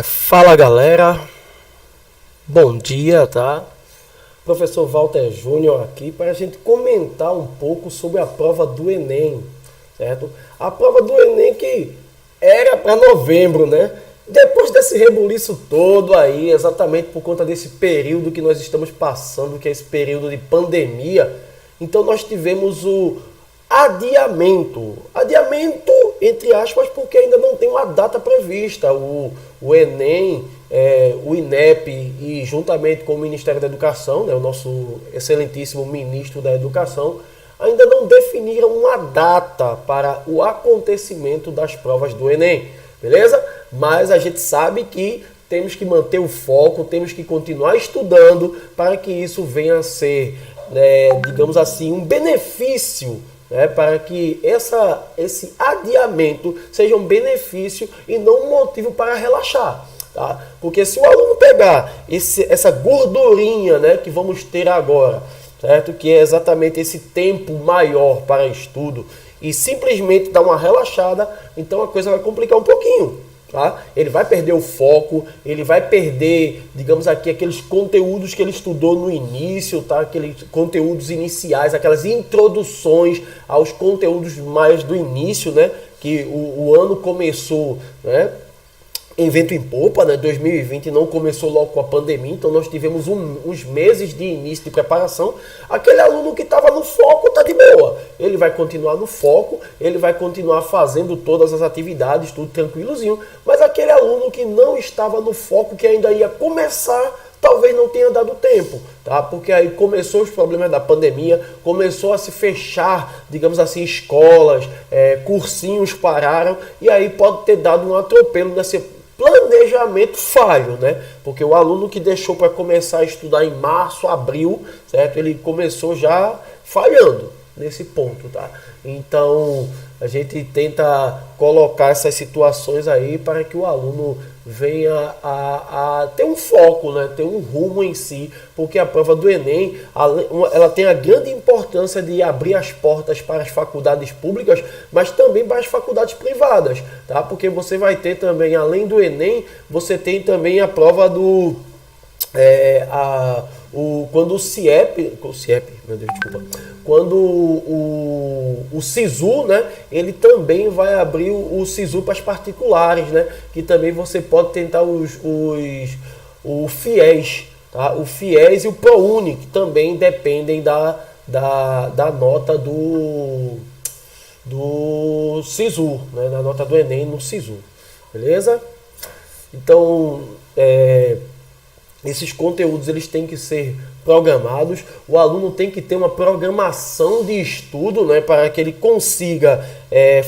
Fala galera, bom dia, tá? Professor Walter Júnior aqui para a gente comentar um pouco sobre a prova do Enem, certo? A prova do Enem que era para novembro, né? Depois desse rebuliço todo aí, exatamente por conta desse período que nós estamos passando, que é esse período de pandemia, então nós tivemos o adiamento. Adiamento, entre aspas, porque ainda não tem uma data prevista. O Enem, o INEP e juntamente com o Ministério da Educação, né, o nosso excelentíssimo ministro da Educação, ainda não definiram uma data para o acontecimento das provas do Enem, beleza? Mas a gente sabe que temos que manter o foco, temos que continuar estudando para que isso venha a ser, digamos assim, um benefício, né, para que esse adiamento seja um benefício e não um motivo para relaxar. Tá? Porque se o aluno pegar essa gordurinha, né, que vamos ter agora, certo? Que é exatamente esse tempo maior para estudo, e simplesmente dar uma relaxada, então a coisa vai complicar um pouquinho. Tá? Ele vai perder o foco, ele vai perder, digamos aqui, aqueles conteúdos que ele estudou no início, tá? Aqueles conteúdos iniciais, aquelas introduções aos conteúdos mais do início, né? Que o ano começou, né, em vento em popa, né? 2020 não começou logo com a pandemia, então nós tivemos uns meses de início de preparação. Aquele aluno que estava no foco está de boa, ele vai continuar no foco, ele vai continuar fazendo todas as atividades, tudo tranquilozinho, mas aquele aluno que não estava no foco, que ainda ia começar, talvez não tenha dado tempo, tá? Porque aí começou os problemas da pandemia, começou a se fechar, digamos assim, escolas, cursinhos pararam, e aí pode ter dado um atropelo nesse planejamento falho, né? Porque o aluno que deixou para começar a estudar em março, abril, certo? Ele começou já falhando nesse ponto, tá? Então, a gente tenta colocar essas situações aí para que o aluno venha a ter um foco, né? Ter um rumo em si, porque a prova do Enem, ela tem a grande importância de abrir as portas para as faculdades públicas, mas também para as faculdades privadas, tá? Porque você vai ter também, além do Enem, você tem também a prova do quando o CIEP, meu Deus, desculpa, quando o SISU, né, ele também vai abrir o SISU para as particulares, né, que também você pode tentar o FIES, tá? O FIES e o ProUni, que também dependem da nota do SISU, né, da nota do Enem no SISU, beleza? Então, esses conteúdos eles têm que ser programados, o aluno tem que ter uma programação de estudo, né, para que ele consiga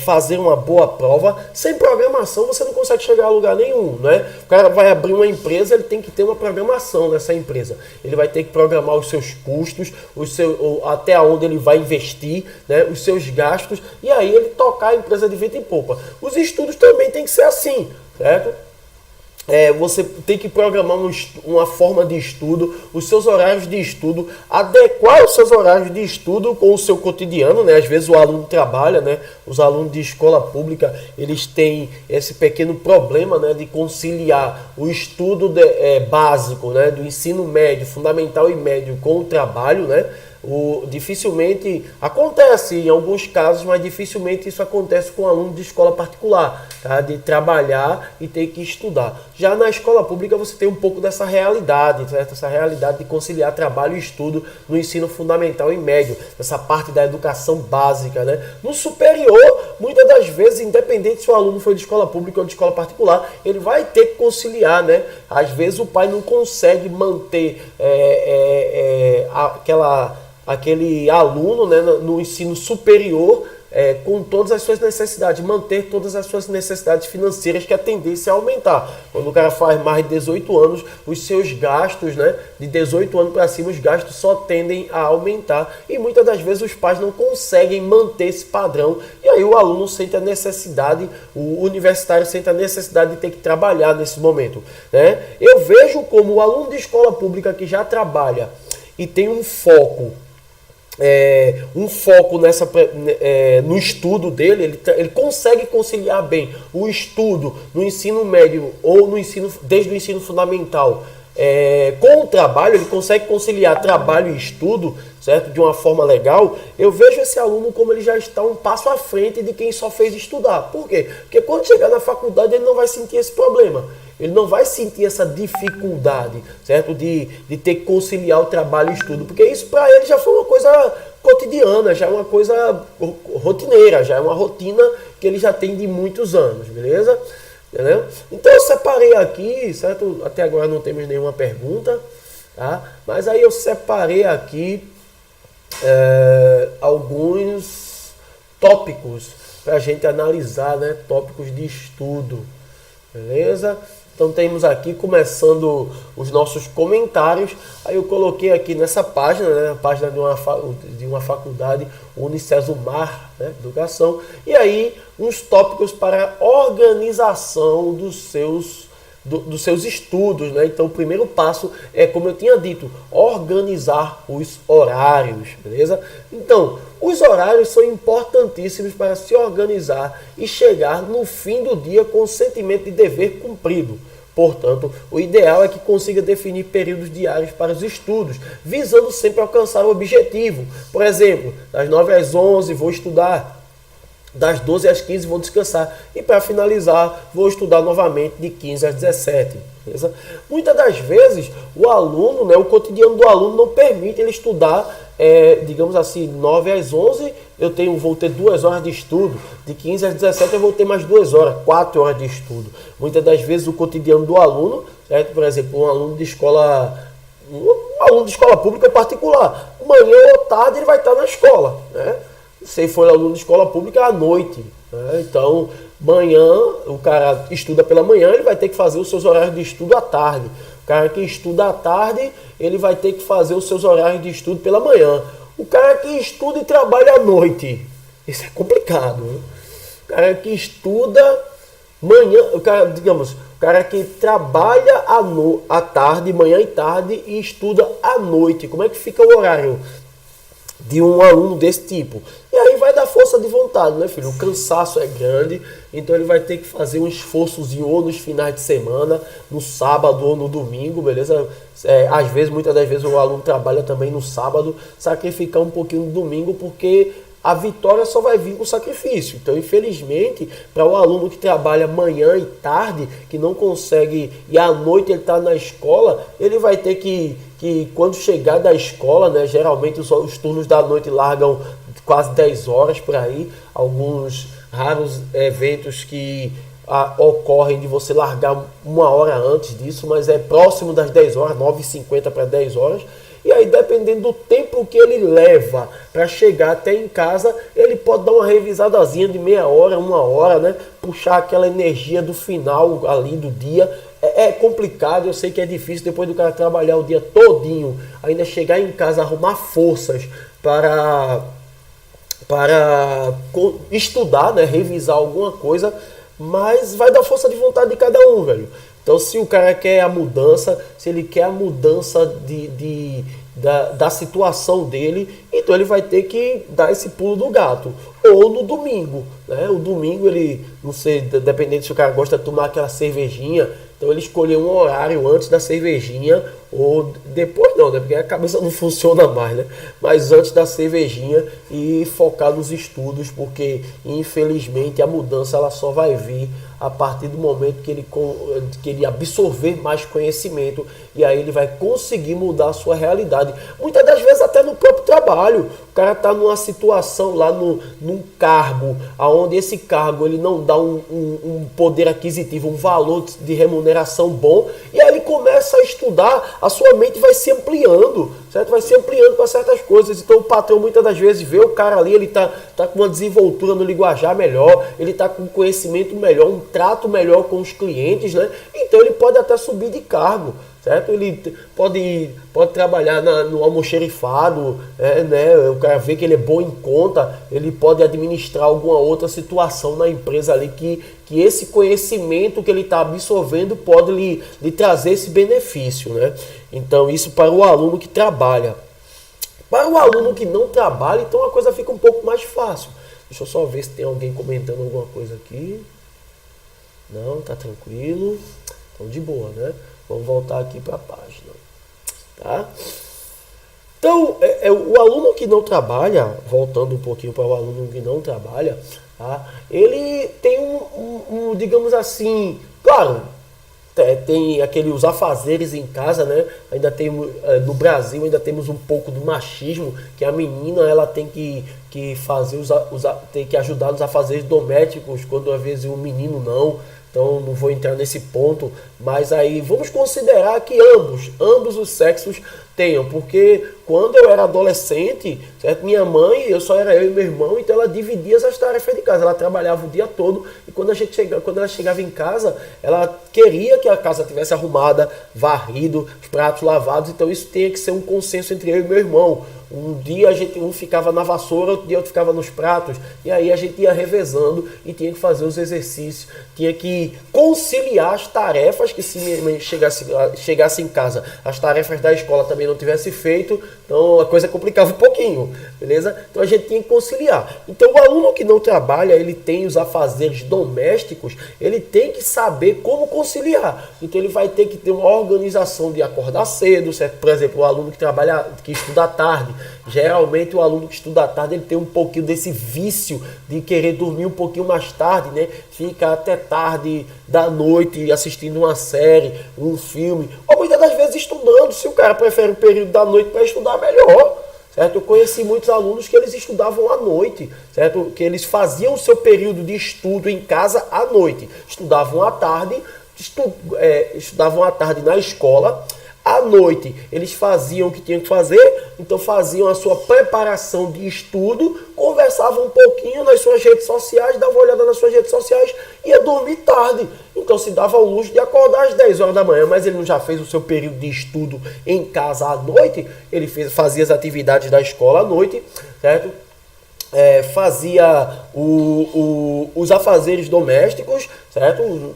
fazer uma boa prova. Sem programação você não consegue chegar a lugar nenhum, né? O cara vai abrir uma empresa, ele tem que ter uma programação nessa empresa. Ele vai ter que programar os seus custos, até onde ele vai investir, né, os seus gastos, e aí ele tocar a empresa de vento em popa. Os estudos também tem que ser assim, certo? Você tem que programar uma forma de estudo, os seus horários de estudo, adequar os seus horários de estudo com o seu cotidiano, né? Às vezes o aluno trabalha, né? Os alunos de escola pública, eles têm esse pequeno problema, né, de conciliar o estudo básico, né, do ensino médio, fundamental e médio com o trabalho, né? Dificilmente acontece em alguns casos, mas dificilmente isso acontece com aluno de escola particular, tá? De trabalhar e ter que estudar. Já na escola pública você tem um pouco dessa realidade, certo? Essa realidade de conciliar trabalho e estudo no ensino fundamental e médio, essa parte da educação básica, né? No superior, muitas das vezes, independente se o aluno foi de escola pública ou de escola particular, ele vai ter que conciliar, né? Às vezes o pai não consegue manter aquele aluno, né, no ensino superior, com todas as suas necessidades, manter todas as suas necessidades financeiras, que a tendência é aumentar. Quando o cara faz mais de 18 anos, os seus gastos, né, de 18 anos para cima, os gastos só tendem a aumentar, e muitas das vezes os pais não conseguem manter esse padrão, e aí o aluno sente a necessidade, o universitário sente a necessidade de ter que trabalhar nesse momento, né? Eu vejo como o aluno de escola pública que já trabalha e tem um foco um foco no estudo dele, ele consegue conciliar bem o estudo no ensino médio ou desde o ensino fundamental com o trabalho, ele consegue conciliar trabalho e estudo, certo? De uma forma legal. Eu vejo esse aluno como ele já está um passo à frente de quem só fez estudar. Por quê? Porque quando chegar na faculdade ele não vai sentir esse problema. Ele não vai sentir essa dificuldade, certo? De ter que conciliar o trabalho e estudo. Porque isso para ele já foi uma coisa cotidiana, já é uma coisa rotineira, já é uma rotina que ele já tem de muitos anos, beleza? Entendeu? Então eu separei aqui, certo? Até agora não temos nenhuma pergunta, tá? Mas aí eu separei aqui alguns tópicos para a gente analisar, né? Tópicos de estudo, beleza? Então temos aqui, começando os nossos comentários, aí eu coloquei aqui nessa página, né, a página de uma faculdade, Unicesumar, né, Educação, e aí uns tópicos para organização dos seus estudos, né? Então o primeiro passo é, como eu tinha dito, organizar os horários, beleza? Então, os horários são importantíssimos para se organizar e chegar no fim do dia com o sentimento de dever cumprido. Portanto, o ideal é que consiga definir períodos diários para os estudos, visando sempre alcançar o objetivo. Por exemplo, das 9 às 11 vou estudar, das 12 às 15 vou descansar e para finalizar vou estudar novamente de 15 às 17. Beleza? Muitas das vezes o aluno, né, o cotidiano do aluno não permite ele estudar, digamos assim, 9 às 11 vou ter 2 horas de estudo, de 15 às 17 eu vou ter mais 2 horas, 4 horas de estudo. Muitas das vezes o cotidiano do aluno, certo? Por exemplo, um aluno de escola pública particular, manhã ou tarde ele vai estar na escola, né? Se for aluno de escola pública, à noite, né? Então, manhã, o cara estuda pela manhã, ele vai ter que fazer os seus horários de estudo à tarde. O cara que estuda à tarde, ele vai ter que fazer os seus horários de estudo pela manhã. O cara que estuda e trabalha à noite, isso é complicado, né? O cara que estuda manhã, o cara que trabalha à tarde, manhã e tarde, e estuda à noite. Como é que fica o horário de um aluno desse tipo? E aí vai dar força de vontade, né, filho? O cansaço é grande, então ele vai ter que fazer um esforçozinho ou nos finais de semana, no sábado ou no domingo, beleza? Muitas das vezes o aluno trabalha também no sábado, sacrificar um pouquinho no domingo, porque a vitória só vai vir com sacrifício. Então, infelizmente, para o aluno que trabalha manhã e tarde, que não consegue, e à noite ele está na escola, ele vai ter que quando chegar da escola, né, geralmente os turnos da noite largam quase 10 horas por aí, alguns raros eventos que ocorrem de você largar 1 hora antes disso, mas é próximo das 10 horas, 9h50 para 10 horas. E aí, dependendo do tempo que ele leva para chegar até em casa, ele pode dar uma revisadazinha de meia hora, 1 hora, né? Puxar aquela energia do final ali do dia. É complicado, eu sei que é difícil depois do cara trabalhar o dia todinho, ainda chegar em casa, arrumar forças para estudar, né? Revisar alguma coisa, mas vai dar força de vontade de cada um, velho. Então, se o cara quer a mudança, se ele quer a mudança da situação dele, então ele vai ter que dar esse pulo do gato. Ou no domingo, né? O domingo ele, não sei, dependendo se o cara gosta de tomar aquela cervejinha, então ele escolheu um horário antes da cervejinha, ou depois não, né? Porque a cabeça não funciona mais, né? Mas antes da cervejinha e focar nos estudos, porque infelizmente a mudança ela só vai vir a partir do momento que ele absorver mais conhecimento, e aí ele vai conseguir mudar a sua realidade. Muitas das vezes até no próprio trabalho. O cara está numa situação lá num cargo, onde esse cargo ele não dá um poder aquisitivo, um valor de remuneração bom, e aí ele começa a estudar, a sua mente vai se ampliando, certo? Vai se ampliando para certas coisas. Então o patrão muitas das vezes vê o cara ali, ele tá com uma desenvoltura no linguajar melhor, ele tá com um conhecimento melhor, um trato melhor com os clientes, né? Então ele pode até subir de cargo, certo? Ele pode trabalhar no almoxerifado, né? O cara vê que ele é bom em conta, ele pode administrar alguma outra situação na empresa ali que esse conhecimento que ele está absorvendo pode lhe trazer esse benefício, né? Então isso para o aluno que trabalha. Para o aluno que não trabalha, então a coisa fica um pouco mais fácil. Deixa eu só ver se tem alguém comentando alguma coisa aqui. Não, tá tranquilo. Então de boa, né? Vamos voltar aqui para a página. Tá? Então, o aluno que não trabalha, voltando um pouquinho para o aluno que não trabalha, tá? Ele tem digamos assim, claro, tem os afazeres em casa, né? Ainda temos, no Brasil, ainda temos um pouco do machismo, que a menina ela tem que fazer tem que ajudar nos afazeres domésticos, quando às vezes o menino não. Então não vou entrar nesse ponto, mas aí vamos considerar que ambos os sexos tenham, porque quando eu era adolescente, certo? Minha mãe, só era eu e meu irmão, então ela dividia as tarefas de casa, ela trabalhava o dia todo e quando ela chegava em casa, ela queria que a casa tivesse arrumada, varrido, os pratos lavados, então isso tinha que ser um consenso entre eu e meu irmão. Um dia um ficava na vassoura, outro dia outro ficava nos pratos, e aí a gente ia revezando e tinha que fazer os exercícios, tinha que conciliar as tarefas, que se minha mãe chegasse em casa, as tarefas da escola também não tivesse feito, então a coisa complicava um pouquinho, beleza? Então a gente tinha que conciliar. Então o aluno que não trabalha, ele tem os afazeres domésticos, ele tem que saber como conciliar. Então ele vai ter que ter uma organização de acordar cedo, certo? Por exemplo, o aluno que estuda à tarde, geralmente o aluno que estuda à tarde, ele tem um pouquinho desse vício de querer dormir um pouquinho mais tarde, né? Fica até tarde da noite assistindo uma série, um filme, ou muitas das vezes estudando. Se o cara prefere o período da noite para estudar, melhor, certo? Eu conheci muitos alunos que eles estudavam à noite, certo? Que eles faziam o seu período de estudo em casa à noite, estudavam à tarde, estudavam à tarde na escola. À noite, eles faziam o que tinham que fazer, então faziam a sua preparação de estudo, conversavam um pouquinho nas suas redes sociais, davam uma olhada nas suas redes sociais e ia dormir tarde. Então se dava o luxo de acordar às 10 horas da manhã, mas ele não já fez o seu período de estudo em casa à noite, ele fazia as atividades da escola à noite, certo? Fazia os afazeres domésticos, certo?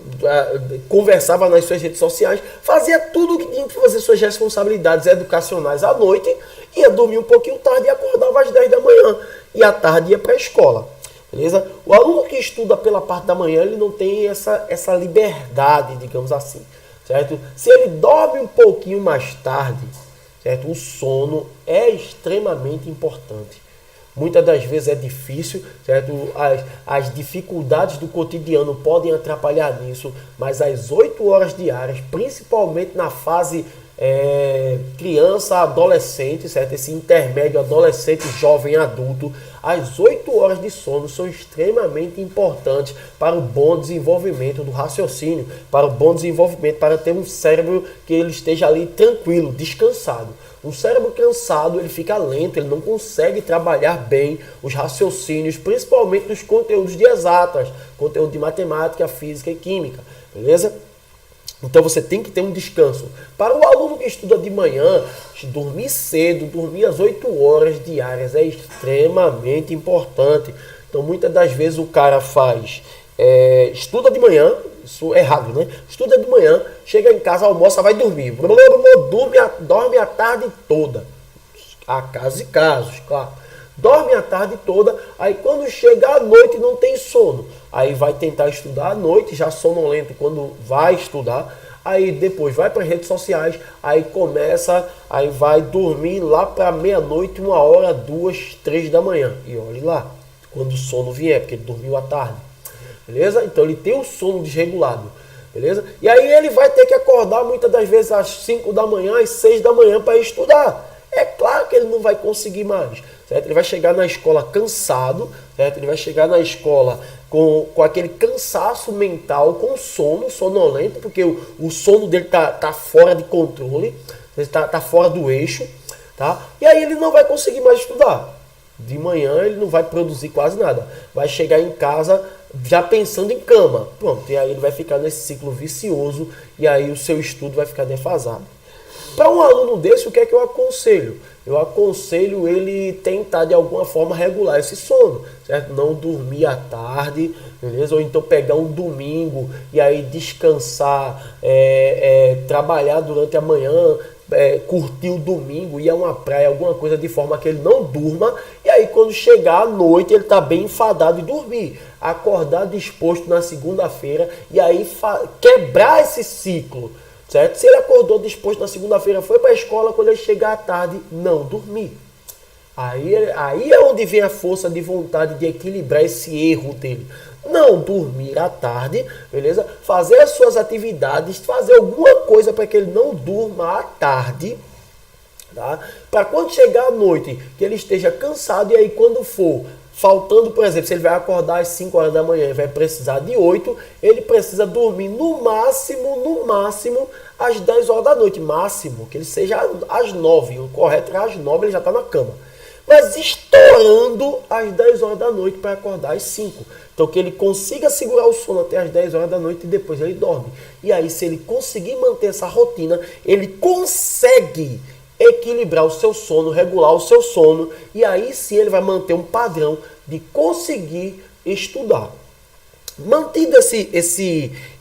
Conversava nas suas redes sociais, fazia tudo o que tinha que fazer, suas responsabilidades educacionais à noite, ia dormir um pouquinho tarde e acordava às 10 da manhã, e à tarde ia para a escola, beleza? O aluno que estuda pela parte da manhã, ele não tem essa liberdade, digamos assim, certo? Se ele dorme um pouquinho mais tarde, certo? O sono é extremamente importante. Muitas das vezes é difícil, certo? As dificuldades do cotidiano podem atrapalhar nisso, mas as 8 horas diárias, principalmente na fase criança, adolescente, certo? Esse intermédio adolescente, jovem, adulto, as 8 horas de sono são extremamente importantes para o bom desenvolvimento do raciocínio, para o bom desenvolvimento, para ter um cérebro que ele esteja ali tranquilo, descansado. Um cérebro cansado, ele fica lento, ele não consegue trabalhar bem os raciocínios, principalmente nos conteúdos de exatas, conteúdo de matemática, física e química, beleza? Então você tem que ter um descanso. Para o aluno que estuda de manhã, dormir cedo, dormir às 8 horas diárias é extremamente importante. Então muitas das vezes o cara estuda de manhã, isso é errado, né? Estuda de manhã, chega em casa, almoça, vai dormir. Dorme a tarde toda. Há casos e casos, claro. Dorme a tarde toda, aí quando chega à noite não tem sono. Aí vai tentar estudar à noite, já sonolento quando vai estudar. Aí depois vai para as redes sociais, aí vai dormir lá para meia-noite, 1 hora, 2, 3 da manhã. E olhe lá, quando o sono vier, porque ele dormiu à tarde. Beleza? Então ele tem o sono desregulado. Beleza? E aí ele vai ter que acordar muitas das vezes às 5 da manhã, às 6 da manhã para estudar. É claro que ele não vai conseguir mais. Certo? Ele vai chegar na escola cansado, certo? Ele vai chegar na escola com aquele cansaço mental, com sono, sonolento, porque o sono dele tá fora de controle, tá fora do eixo, tá? E aí ele não vai conseguir mais estudar. De manhã ele não vai produzir quase nada. Vai chegar em casa já pensando em cama. Pronto, e aí ele vai ficar nesse ciclo vicioso e aí o seu estudo vai ficar defasado. Para um aluno desse, o que é que eu aconselho? Eu aconselho ele tentar de alguma forma regular esse sono, certo? Não dormir à tarde, beleza? Ou então pegar um domingo e aí descansar, trabalhar durante a manhã, curtir o domingo, ir a uma praia, alguma coisa de forma que ele não durma, e aí quando chegar à noite ele está bem enfadado e dormir. Acordar disposto na segunda-feira e aí quebrar esse ciclo, certo? Se ele acordou disposto na segunda-feira, foi para a escola, quando ele chegar à tarde, não dormir. Aí é onde vem a força de vontade de equilibrar esse erro dele. Não dormir à tarde, beleza? Fazer as suas atividades, fazer alguma coisa para que ele não durma à tarde, tá? Para quando chegar à noite, que ele esteja cansado, e aí quando for faltando, por exemplo, se ele vai acordar às 5 horas da manhã e vai precisar de 8, ele precisa dormir no máximo, às 10 horas da noite. Máximo, que ele seja às 9. O correto é às 9, ele já está na cama. Mas estourando às 10 horas da noite para acordar às 5. Então que ele consiga segurar o sono até às 10 horas da noite e depois ele dorme. E aí, se ele conseguir manter essa rotina, ele consegue equilibrar o seu sono, regular o seu sono, e aí sim ele vai manter um padrão de conseguir estudar. Mantido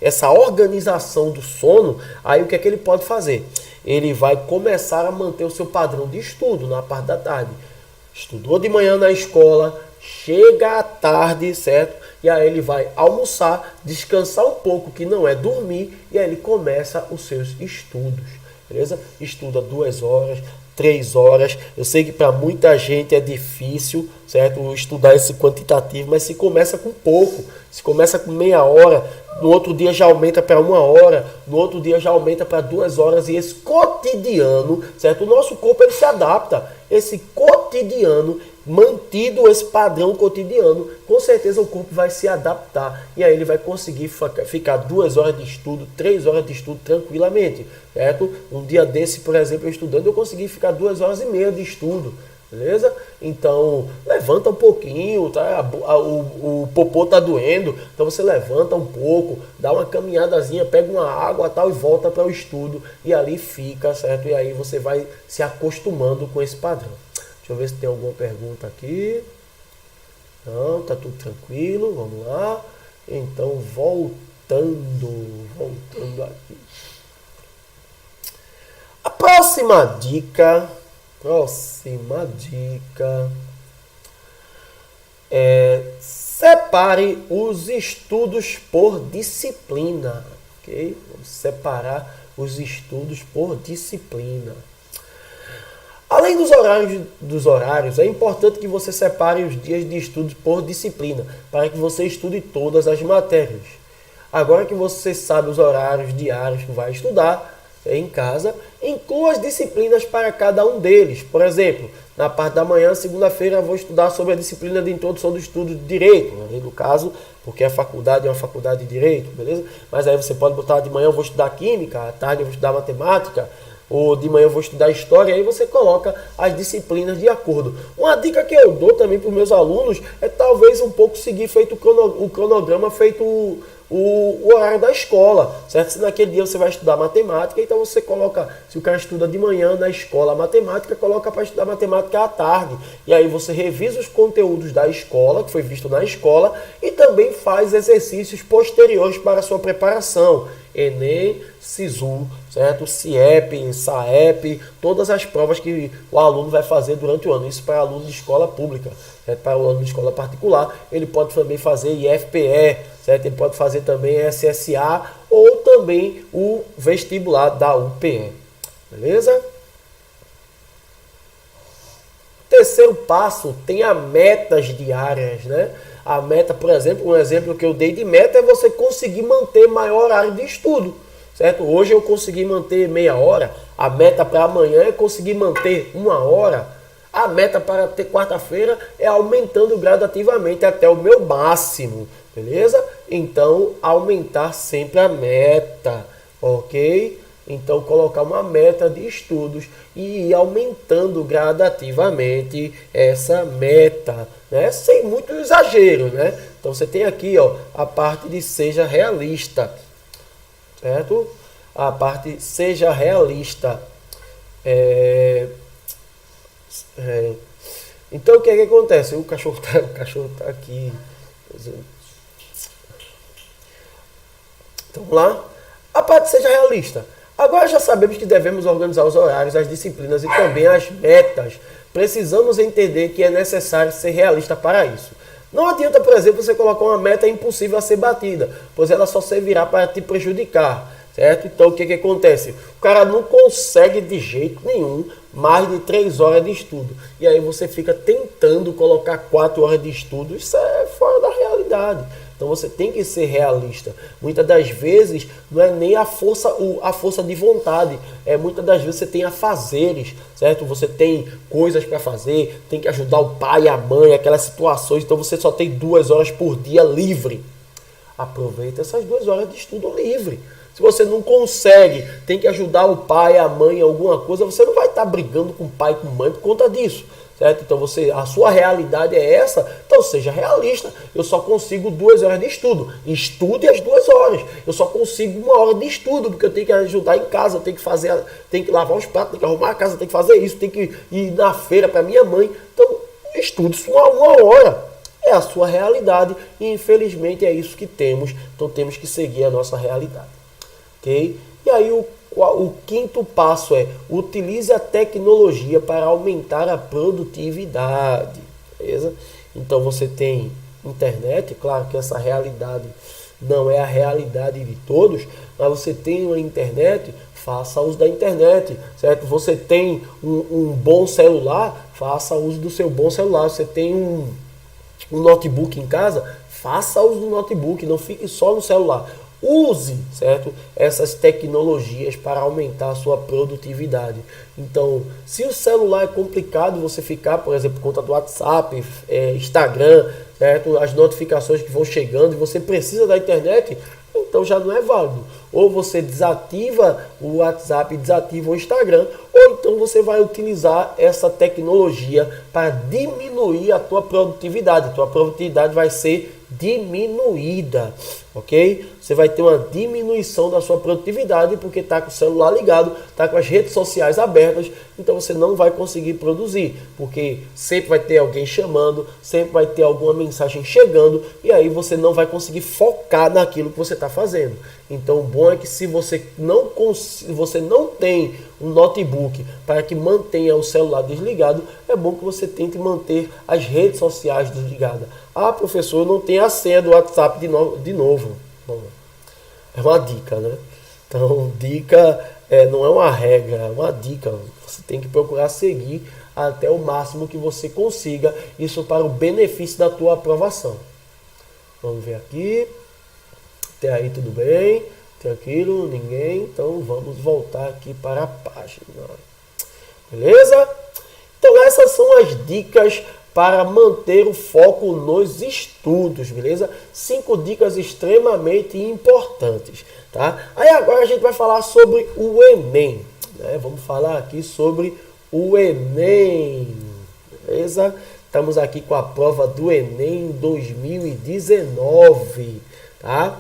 essa organização do sono, aí o que é que ele pode fazer? Ele vai começar a manter o seu padrão de estudo na parte da tarde. Estudou de manhã na escola, chega à tarde, certo? E aí ele vai almoçar, descansar um pouco, que não é dormir, e aí ele começa os seus estudos, beleza? Estuda 2 horas, 3 horas. Eu sei que para muita gente é difícil, certo? Estudar esse quantitativo, mas se começa com pouco, se começa com meia hora, no outro dia já aumenta para 1 hora, no outro dia já aumenta para 2 horas, e esse cotidiano, certo? O nosso corpo ele se adapta. Esse cotidiano, mantido esse padrão cotidiano, com certeza o corpo vai se adaptar e aí ele vai conseguir ficar 2 horas de estudo, 3 horas de estudo tranquilamente, certo? Um dia desse, por exemplo, eu estudando, eu consegui ficar 2 horas e meia de estudo, beleza? Então, levanta um pouquinho, tá? O popô tá doendo, então você levanta um pouco, dá uma caminhadazinha, pega uma água tal e volta para o estudo e ali fica, certo? E aí você vai se acostumando com esse padrão. Deixa eu ver se tem alguma pergunta aqui. Não, tá tudo tranquilo, vamos lá. Então, voltando aqui. A próxima dica é: separe os estudos por disciplina, ok? Vamos separar os estudos por disciplina. Além dos horários, é importante que você separe os dias de estudos por disciplina, para que você estude todas as matérias. Agora que você sabe os horários diários que vai estudar em casa, inclua as disciplinas para cada um deles. Por exemplo, na parte da manhã, segunda-feira, eu vou estudar sobre a disciplina de introdução do estudo de Direito, no caso, porque a faculdade é uma faculdade de Direito, beleza? Mas aí você pode botar de manhã eu vou estudar Química, à tarde eu vou estudar Matemática, ou de manhã eu vou estudar História, aí você coloca as disciplinas de acordo. Uma dica que eu dou também para os meus alunos é talvez um pouco seguir feito o cronograma, feito o horário da escola, certo? Se naquele dia você vai estudar matemática, então você coloca, se o cara estuda de manhã na escola matemática, coloca para estudar matemática à tarde. E aí você revisa os conteúdos da escola, que foi visto na escola, e também faz exercícios posteriores para a sua preparação. Enem, SISU, certo? CIEP, SAEP, todas as provas que o aluno vai fazer durante o ano. Isso para aluno de escola pública, certo? Para o aluno de escola particular, ele pode também fazer IFPE, certo? Ele pode fazer também SSA ou também o vestibular da UPE, beleza? Terceiro passo, tenha metas diárias, né? A meta, por exemplo, um exemplo que eu dei de meta é você conseguir manter maior horário de estudo, certo? Hoje eu consegui manter meia hora, a meta para amanhã é conseguir manter 1 hora, a meta para ter quarta-feira é aumentando gradativamente até o meu máximo, beleza? Então, aumentar sempre a meta, ok? Então, colocar uma meta de estudos e ir aumentando gradativamente essa meta, né? Sem muito exagero, né? Então, você tem aqui, ó, a parte de seja realista, certo? A parte seja realista. Então, o que é que acontece? O cachorro tá aqui. Então, vamos lá. A parte seja realista. Agora já sabemos que devemos organizar os horários, as disciplinas e também as metas. Precisamos entender que é necessário ser realista para isso. Não adianta, por exemplo, você colocar uma meta impossível a ser batida, pois ela só servirá para te prejudicar, certo? Então o que acontece? O cara não consegue de jeito nenhum mais de 3 horas de estudo. E aí você fica tentando colocar 4 horas de estudo. Isso é fora da realidade. Então você tem que ser realista. Muitas das vezes não é nem a força de vontade. Muitas das vezes você tem afazeres, certo? Você tem coisas para fazer, tem que ajudar o pai e a mãe, aquelas situações. Então você só tem 2 horas por dia livre. Aproveita essas 2 horas de estudo livre. Se você não consegue, tem que ajudar o pai, a mãe em alguma coisa, você não vai estar brigando com o pai e com a mãe por conta disso. Certo? Então a sua realidade é essa, então seja realista. Eu só consigo 2 horas de estudo. Estude as 2 horas. Eu só consigo 1 hora de estudo, porque eu tenho que ajudar em casa, eu tenho que lavar os pratos, tenho que arrumar a casa, tenho que fazer isso, tenho que ir na feira para minha mãe. Então, estude isso 1 hora. É a sua realidade e infelizmente é isso que temos. Então temos que seguir a nossa realidade. Ok? E aí o 5º passo é: utilize a tecnologia para aumentar a produtividade. Beleza? Então você tem internet, claro que essa realidade não é a realidade de todos, mas você tem uma internet, faça uso da internet, certo? Você tem um bom celular, faça uso do seu bom celular. Você tem um notebook em casa, faça uso do notebook, não fique só no celular. Use, certo, essas tecnologias para aumentar a sua produtividade. Então, se o celular é complicado você ficar, por exemplo, conta do WhatsApp, Instagram, certo, as notificações que vão chegando e você precisa da internet, então já não é válido. Ou você desativa o WhatsApp, desativa o Instagram, ou então você vai utilizar essa tecnologia para diminuir a tua produtividade. A tua produtividade vai ser diminuída, ok? Você vai ter uma diminuição da sua produtividade porque está com o celular ligado, está com as redes sociais abertas, então você não vai conseguir produzir, porque sempre vai ter alguém chamando, sempre vai ter alguma mensagem chegando, e aí você não vai conseguir focar naquilo que você está fazendo. Então o bom é que se você não tem um notebook para que mantenha o celular desligado, é bom que você tente manter as redes sociais desligadas. Ah, professor, eu não tenho a senha do WhatsApp de novo. Bom, é uma dica, né? Então, dica não é uma regra, é uma dica. Você tem que procurar seguir até o máximo que você consiga, isso para o benefício da tua aprovação. Vamos ver aqui. Até aí tudo bem? Tem aquilo? Ninguém? Então vamos voltar aqui para a página. Beleza? Então essas são as dicas para manter o foco nos estudos, beleza? 5 dicas extremamente importantes, tá? Aí agora a gente vai falar sobre o Enem, né? Vamos falar aqui sobre o Enem, beleza? Estamos aqui com a prova do Enem 2019, tá?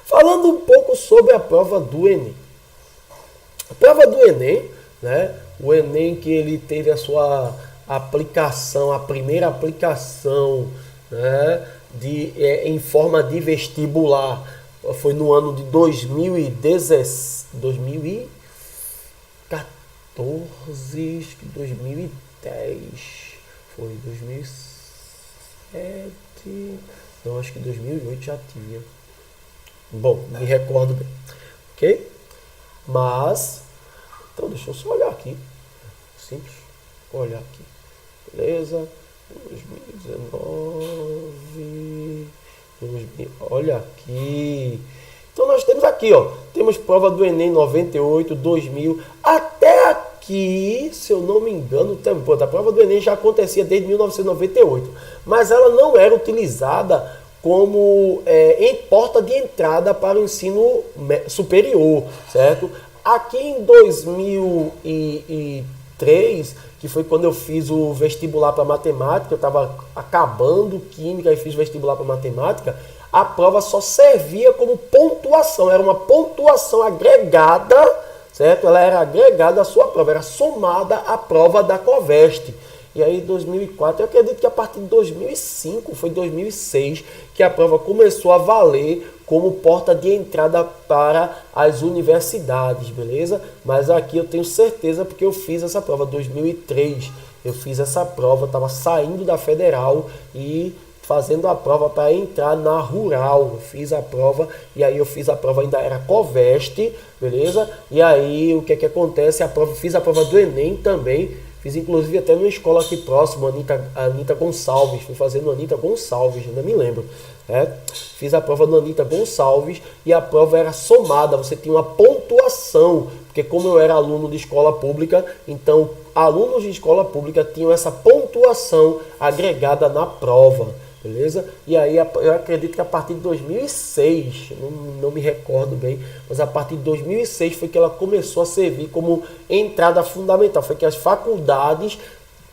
Falando um pouco sobre a prova do Enem. A prova do Enem, né? O Enem que ele teve a sua aplicação, a primeira aplicação, né, em forma de vestibular, foi no ano de 2014, 2010, foi 2007, não, acho que 2008 já tinha. Bom, me recordo bem, ok? Mas, então deixa eu só olhar aqui, simples, olhar aqui. Beleza? 2019. Olha aqui. Então nós temos aqui, ó. Temos prova do Enem 98, 2000. Até aqui, se eu não me engano, a prova do Enem já acontecia desde 1998. Mas ela não era utilizada como em porta de entrada para o ensino superior, certo? Aqui em 2003, que foi quando eu fiz o vestibular para matemática, eu estava acabando química e fiz vestibular para matemática, a prova só servia como pontuação, era uma pontuação agregada, certo? Ela era agregada à sua prova, era somada à prova da Coveste. E aí, em 2004, eu acredito que a partir de 2005, foi 2006, que a prova começou a valer como porta de entrada para as universidades, beleza? Mas aqui eu tenho certeza porque eu fiz essa prova em 2003. Eu fiz essa prova, estava saindo da federal e fazendo a prova para entrar na rural. Eu fiz a prova e aí eu fiz a prova, ainda era Coveste, beleza? E aí o que é que acontece? Fiz a prova do Enem também. Fiz inclusive até numa escola aqui próximo, Anitta Gonçalves. Fui fazendo Anitta Gonçalves, ainda me lembro. Fiz a prova do Anitta Gonçalves e a prova era somada, você tinha uma pontuação, porque como eu era aluno de escola pública, então alunos de escola pública tinham essa pontuação agregada na prova, beleza? E aí eu acredito que a partir de 2006, não me recordo bem, mas a partir de 2006 foi que ela começou a servir como entrada fundamental, foi que as faculdades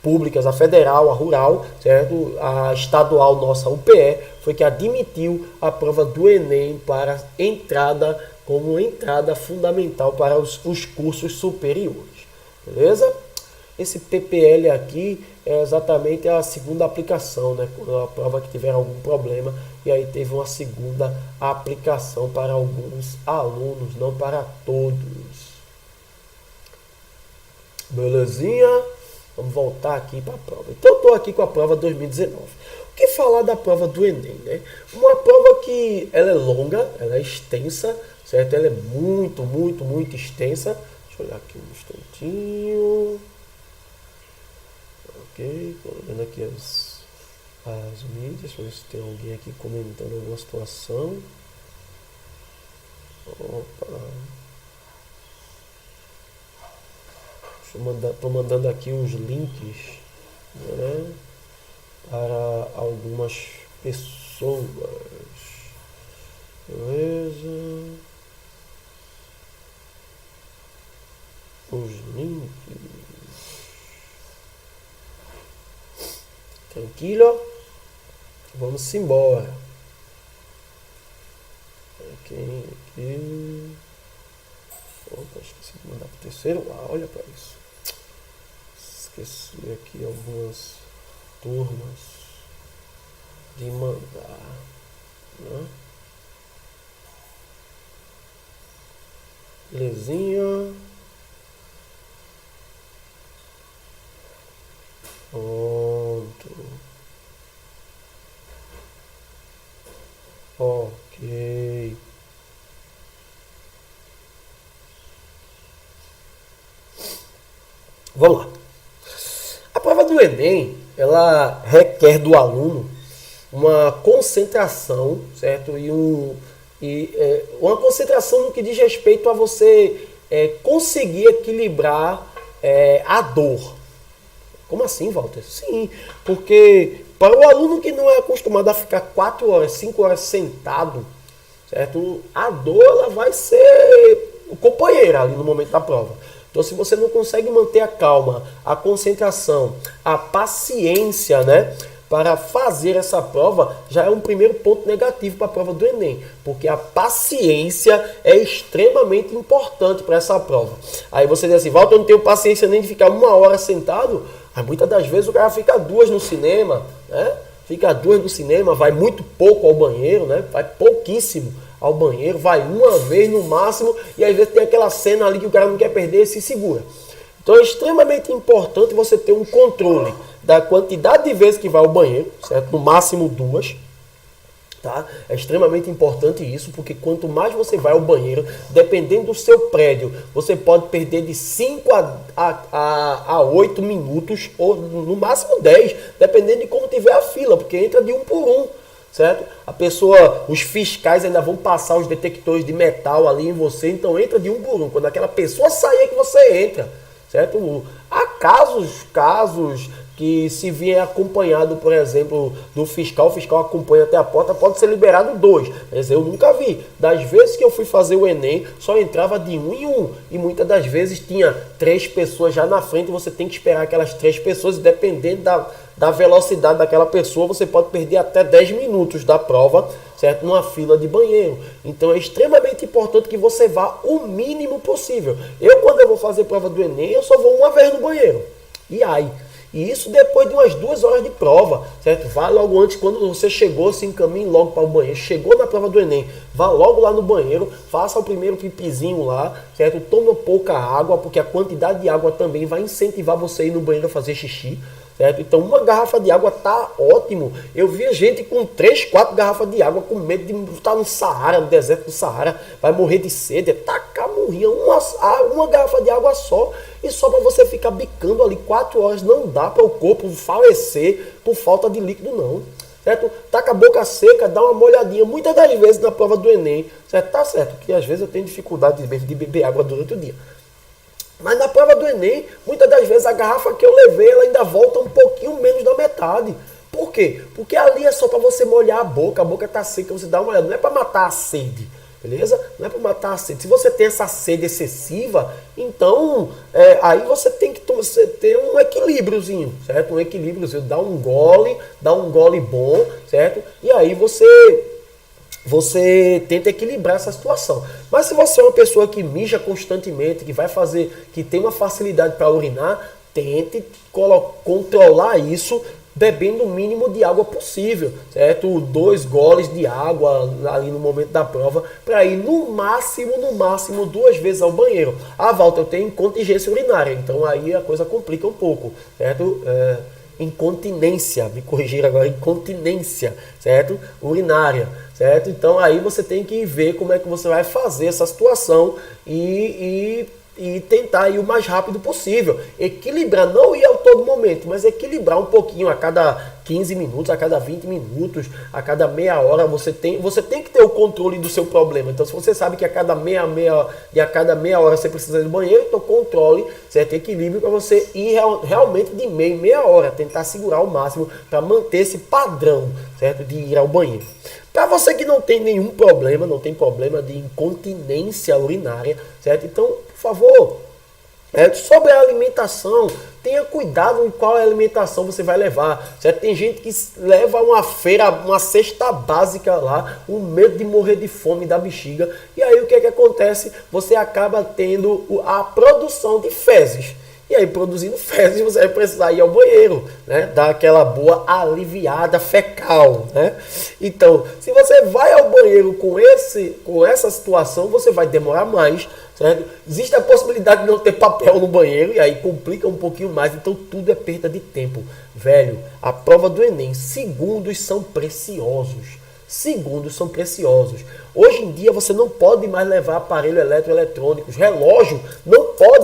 públicas, a federal, a rural, certo? A estadual nossa, UPE, foi que admitiu a prova do Enem para entrada, como entrada fundamental para os cursos superiores, beleza? Esse PPL aqui é exatamente a segunda aplicação, né? Quando a prova que tiver algum problema, e aí teve uma segunda aplicação para alguns alunos, não para todos. Belezinha? Vamos voltar aqui para a prova. Então, eu estou aqui com a prova 2019. O que falar da prova do Enem, né? Uma prova que ela é longa, ela é extensa, certo? Ela é muito, muito, muito extensa. Deixa eu olhar aqui um instantinho. Ok, estou olhando aqui as mídias, deixa eu ver se tem alguém aqui comentando alguma situação. Opa. Estou mandando aqui os links, né, para algumas pessoas. Beleza. Os links. Tranquilo? Vamos embora. Aqui. Opa, esqueci de mandar para o terceiro. Olha para isso. Esqueci aqui algumas turmas de mandar, né? Belezinha. Pronto. Ok. Vamos lá. A prova do Enem, ela requer do aluno uma concentração, certo? Uma concentração no que diz respeito a você conseguir equilibrar a dor. Como assim, Walter? Sim, porque para o aluno que não é acostumado a ficar 4 horas, 5 horas sentado, certo? A dor ela vai ser o companheiro ali no momento da prova. Então, se você não consegue manter a calma, a concentração, a paciência, né, para fazer essa prova, já é um primeiro ponto negativo para a prova do Enem, porque a paciência é extremamente importante para essa prova. Aí você diz assim, Walter, eu não tenho paciência nem de ficar 1 hora sentado. Mas muitas das vezes o cara fica 2 no cinema, né? Fica 2 no cinema, vai muito pouco ao banheiro, né? Vai pouquíssimo ao banheiro, vai uma vez no máximo, e às vezes tem aquela cena ali que o cara não quer perder e se segura. Então é extremamente importante você ter um controle da quantidade de vezes que vai ao banheiro, certo? No máximo 2. Tá? É extremamente importante isso, porque quanto mais você vai ao banheiro, dependendo do seu prédio, você pode perder de 5 a 8 minutos, ou no máximo 10, dependendo de como tiver a fila, porque entra de 1 por 1, certo? A pessoa, os fiscais ainda vão passar os detectores de metal ali em você, então entra de 1 por 1. Quando aquela pessoa sair é que você entra, certo? Há casos que se vier acompanhado, por exemplo, do fiscal, o fiscal acompanha até a porta, pode ser liberado 2. Mas eu nunca vi. Das vezes que eu fui fazer o Enem, só entrava de 1 em 1. E muitas das vezes tinha 3 pessoas já na frente, você tem que esperar aquelas 3 pessoas, e dependendo da velocidade daquela pessoa, você pode perder até 10 minutos da prova, certo? Numa fila de banheiro. Então é extremamente importante que você vá o mínimo possível. Quando eu vou fazer prova do Enem, eu só vou uma vez no banheiro. E aí? E isso depois de umas 2 horas de prova, certo? Vá logo antes, quando você chegou, se encaminhe logo para o banheiro. Chegou na prova do Enem, vá logo lá no banheiro, faça o primeiro pipizinho lá, certo? Toma pouca água, porque a quantidade de água também vai incentivar você a ir no banheiro fazer xixi. Certo? Então uma garrafa de água tá ótimo. Eu via gente com 3, 4 garrafas de água com medo de estar no Saara, no deserto do Saara, vai morrer de sede, tacar morria uma garrafa de água só, e só para você ficar bicando ali 4 horas não dá para o corpo falecer por falta de líquido não. Certo? Tá com a boca seca, dá uma molhadinha. Muitas das vezes na prova do Enem, certo? Tá certo que às vezes eu tenho dificuldade de beber água durante o dia. Mas na prova do Enem, muitas das vezes a garrafa que eu levei, ela ainda volta um pouquinho menos da metade. Por quê? Porque ali é só para você molhar a boca tá seca, você dá uma olhada. Não é para matar a sede, beleza? Não é para matar a sede. Se você tem essa sede excessiva, então aí você tem que ter um equilíbriozinho, certo? Um equilíbriozinho, dá um gole bom, certo? E aí você tenta equilibrar essa situação. Mas se você é uma pessoa que mija constantemente, que vai fazer, que tem uma facilidade para urinar, tente controlar isso bebendo o mínimo de água possível, certo? 2 goles de água ali no momento da prova, para ir no máximo 2 vezes ao banheiro. Ah, Walter, eu tenho incontinência urinária, então aí a coisa complica um pouco, certo? Incontinência, me corrigir agora, incontinência, certo? Urinária, certo? Então aí você tem que ver como é que você vai fazer essa situação e tentar ir o mais rápido possível. Equilibrar, não ir a todo momento, mas equilibrar um pouquinho a cada 15 minutos, a cada 20 minutos, a cada meia hora. Você tem que ter o controle do seu problema. Então, se você sabe que a cada meia hora você precisa ir no banheiro, então controle, certo? Equilíbrio para você ir realmente de meia hora, tentar segurar ao máximo para manter esse padrão, certo? De ir ao banheiro. Para você que não tem nenhum problema, não tem problema de incontinência urinária, certo? Então, por favor, sobre a alimentação, tenha cuidado em qual alimentação você vai levar, certo? Tem gente que leva uma cesta básica lá, um medo de morrer de fome da bexiga, e aí o que é que acontece? Você acaba tendo a produção de fezes. E aí, produzindo fezes, você vai precisar ir ao banheiro, né? Dar aquela boa aliviada fecal, né? Então, se você vai ao banheiro com essa situação, você vai demorar mais, certo? Existe a possibilidade de não ter papel no banheiro, e aí complica um pouquinho mais, então tudo é perda de tempo. Velho, a prova do Enem, segundos são preciosos. Segundos são preciosos. Hoje em dia você não pode mais levar aparelhos eletroeletrônicos, relógio,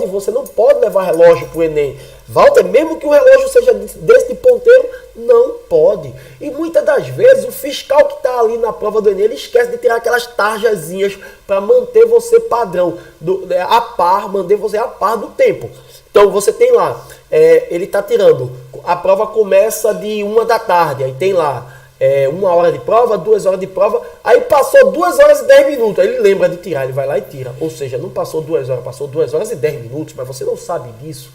você não pode levar relógio para o Enem. Walter, mesmo que o relógio seja desse ponteiro, não pode. E muitas das vezes o fiscal que está ali na prova do Enem, ele esquece de tirar aquelas tarjazinhas para manter você padrão, manter você a par do tempo. Então você tem lá, ele está tirando, a prova começa de 1 da tarde, aí tem lá, 1 hora de prova, 2 horas de prova, aí passou 2 horas e 10 minutos, aí ele lembra de tirar, ele vai lá e tira. Ou seja, não passou 2 horas, passou 2 horas e 10 minutos, mas você não sabe disso,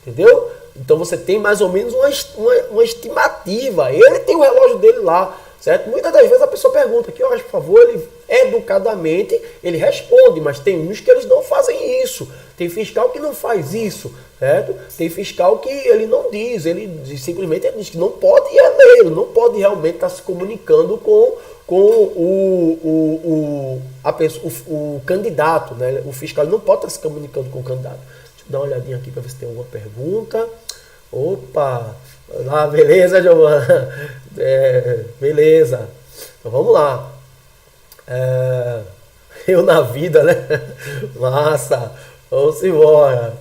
entendeu? Então você tem mais ou menos uma estimativa, ele tem o relógio dele lá, certo? Muitas das vezes a pessoa pergunta, que horas, por favor, ele educadamente, ele responde, mas tem uns que eles não fazem isso. Tem fiscal que não faz isso, certo? Tem fiscal que ele não diz, simplesmente ele diz que não pode ele não pode realmente estar se comunicando com o candidato, né? O fiscal não pode estar se comunicando com o candidato. Deixa eu dar uma olhadinha aqui para ver se tem alguma pergunta. Opa! Ah, beleza, Giovana? Beleza. Então vamos lá. Eu na vida, né? Massa. Vamos embora.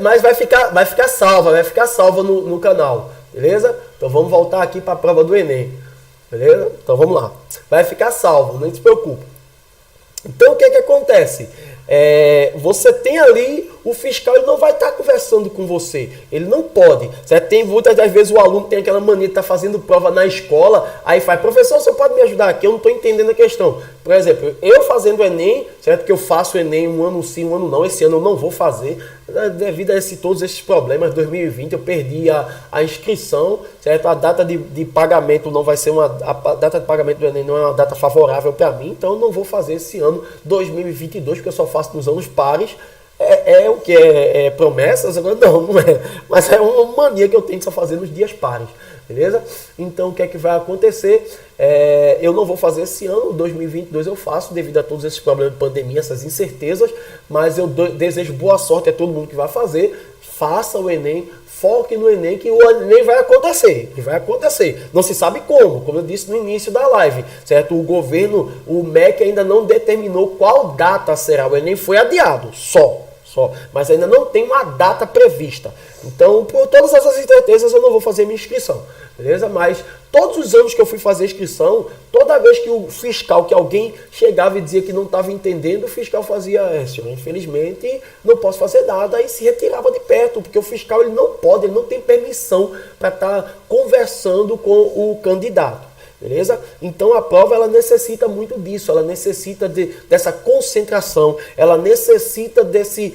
Mas vai ficar salva no canal. Beleza? Então vamos voltar aqui para a prova do Enem. Beleza? Então vamos lá. Vai ficar salvo, não se preocupe. Então o que acontece? Você tem ali, o fiscal ele não vai estar conversando com você, ele não pode, certo? Tem muitas das vezes o aluno tem aquela mania de estar fazendo prova na escola, aí faz, professor, você pode me ajudar aqui? Eu não estou entendendo a questão. Por exemplo, eu fazendo o Enem, certo? Que eu faço o Enem um ano sim, um ano não, esse ano eu não vou fazer, devido a todos esses problemas. 2020 eu perdi a inscrição, certo? A data de pagamento não vai ser a data de pagamento do Enem não é uma data favorável para mim, então eu não vou fazer esse ano 2022, porque eu só faço nos anos pares. É o que? É promessas? Agora não, não é. Mas é uma mania que eu tento só fazer nos dias pares. Beleza? Então o que é que vai acontecer? Eu não vou fazer esse ano, 2022 eu faço, devido a todos esses problemas de pandemia, essas incertezas, mas eu desejo boa sorte a todo mundo que vai fazer. Faça o Enem, foque no Enem, que o Enem vai acontecer. Ele vai acontecer. Não se sabe como eu disse no início da live, certo? O governo, o MEC ainda não determinou qual data será. O Enem foi adiado, só. Mas ainda não tem uma data prevista. Então, por todas essas incertezas, eu não vou fazer minha inscrição. Beleza? Mas todos os anos que eu fui fazer inscrição, toda vez que o fiscal, que alguém chegava e dizia que não estava entendendo, o fiscal fazia, senhor, infelizmente, não posso fazer nada, e se retirava de perto, porque o fiscal ele não pode, ele não tem permissão para estar conversando com o candidato. Beleza? Então a prova ela necessita muito disso, ela necessita dessa concentração, ela necessita desse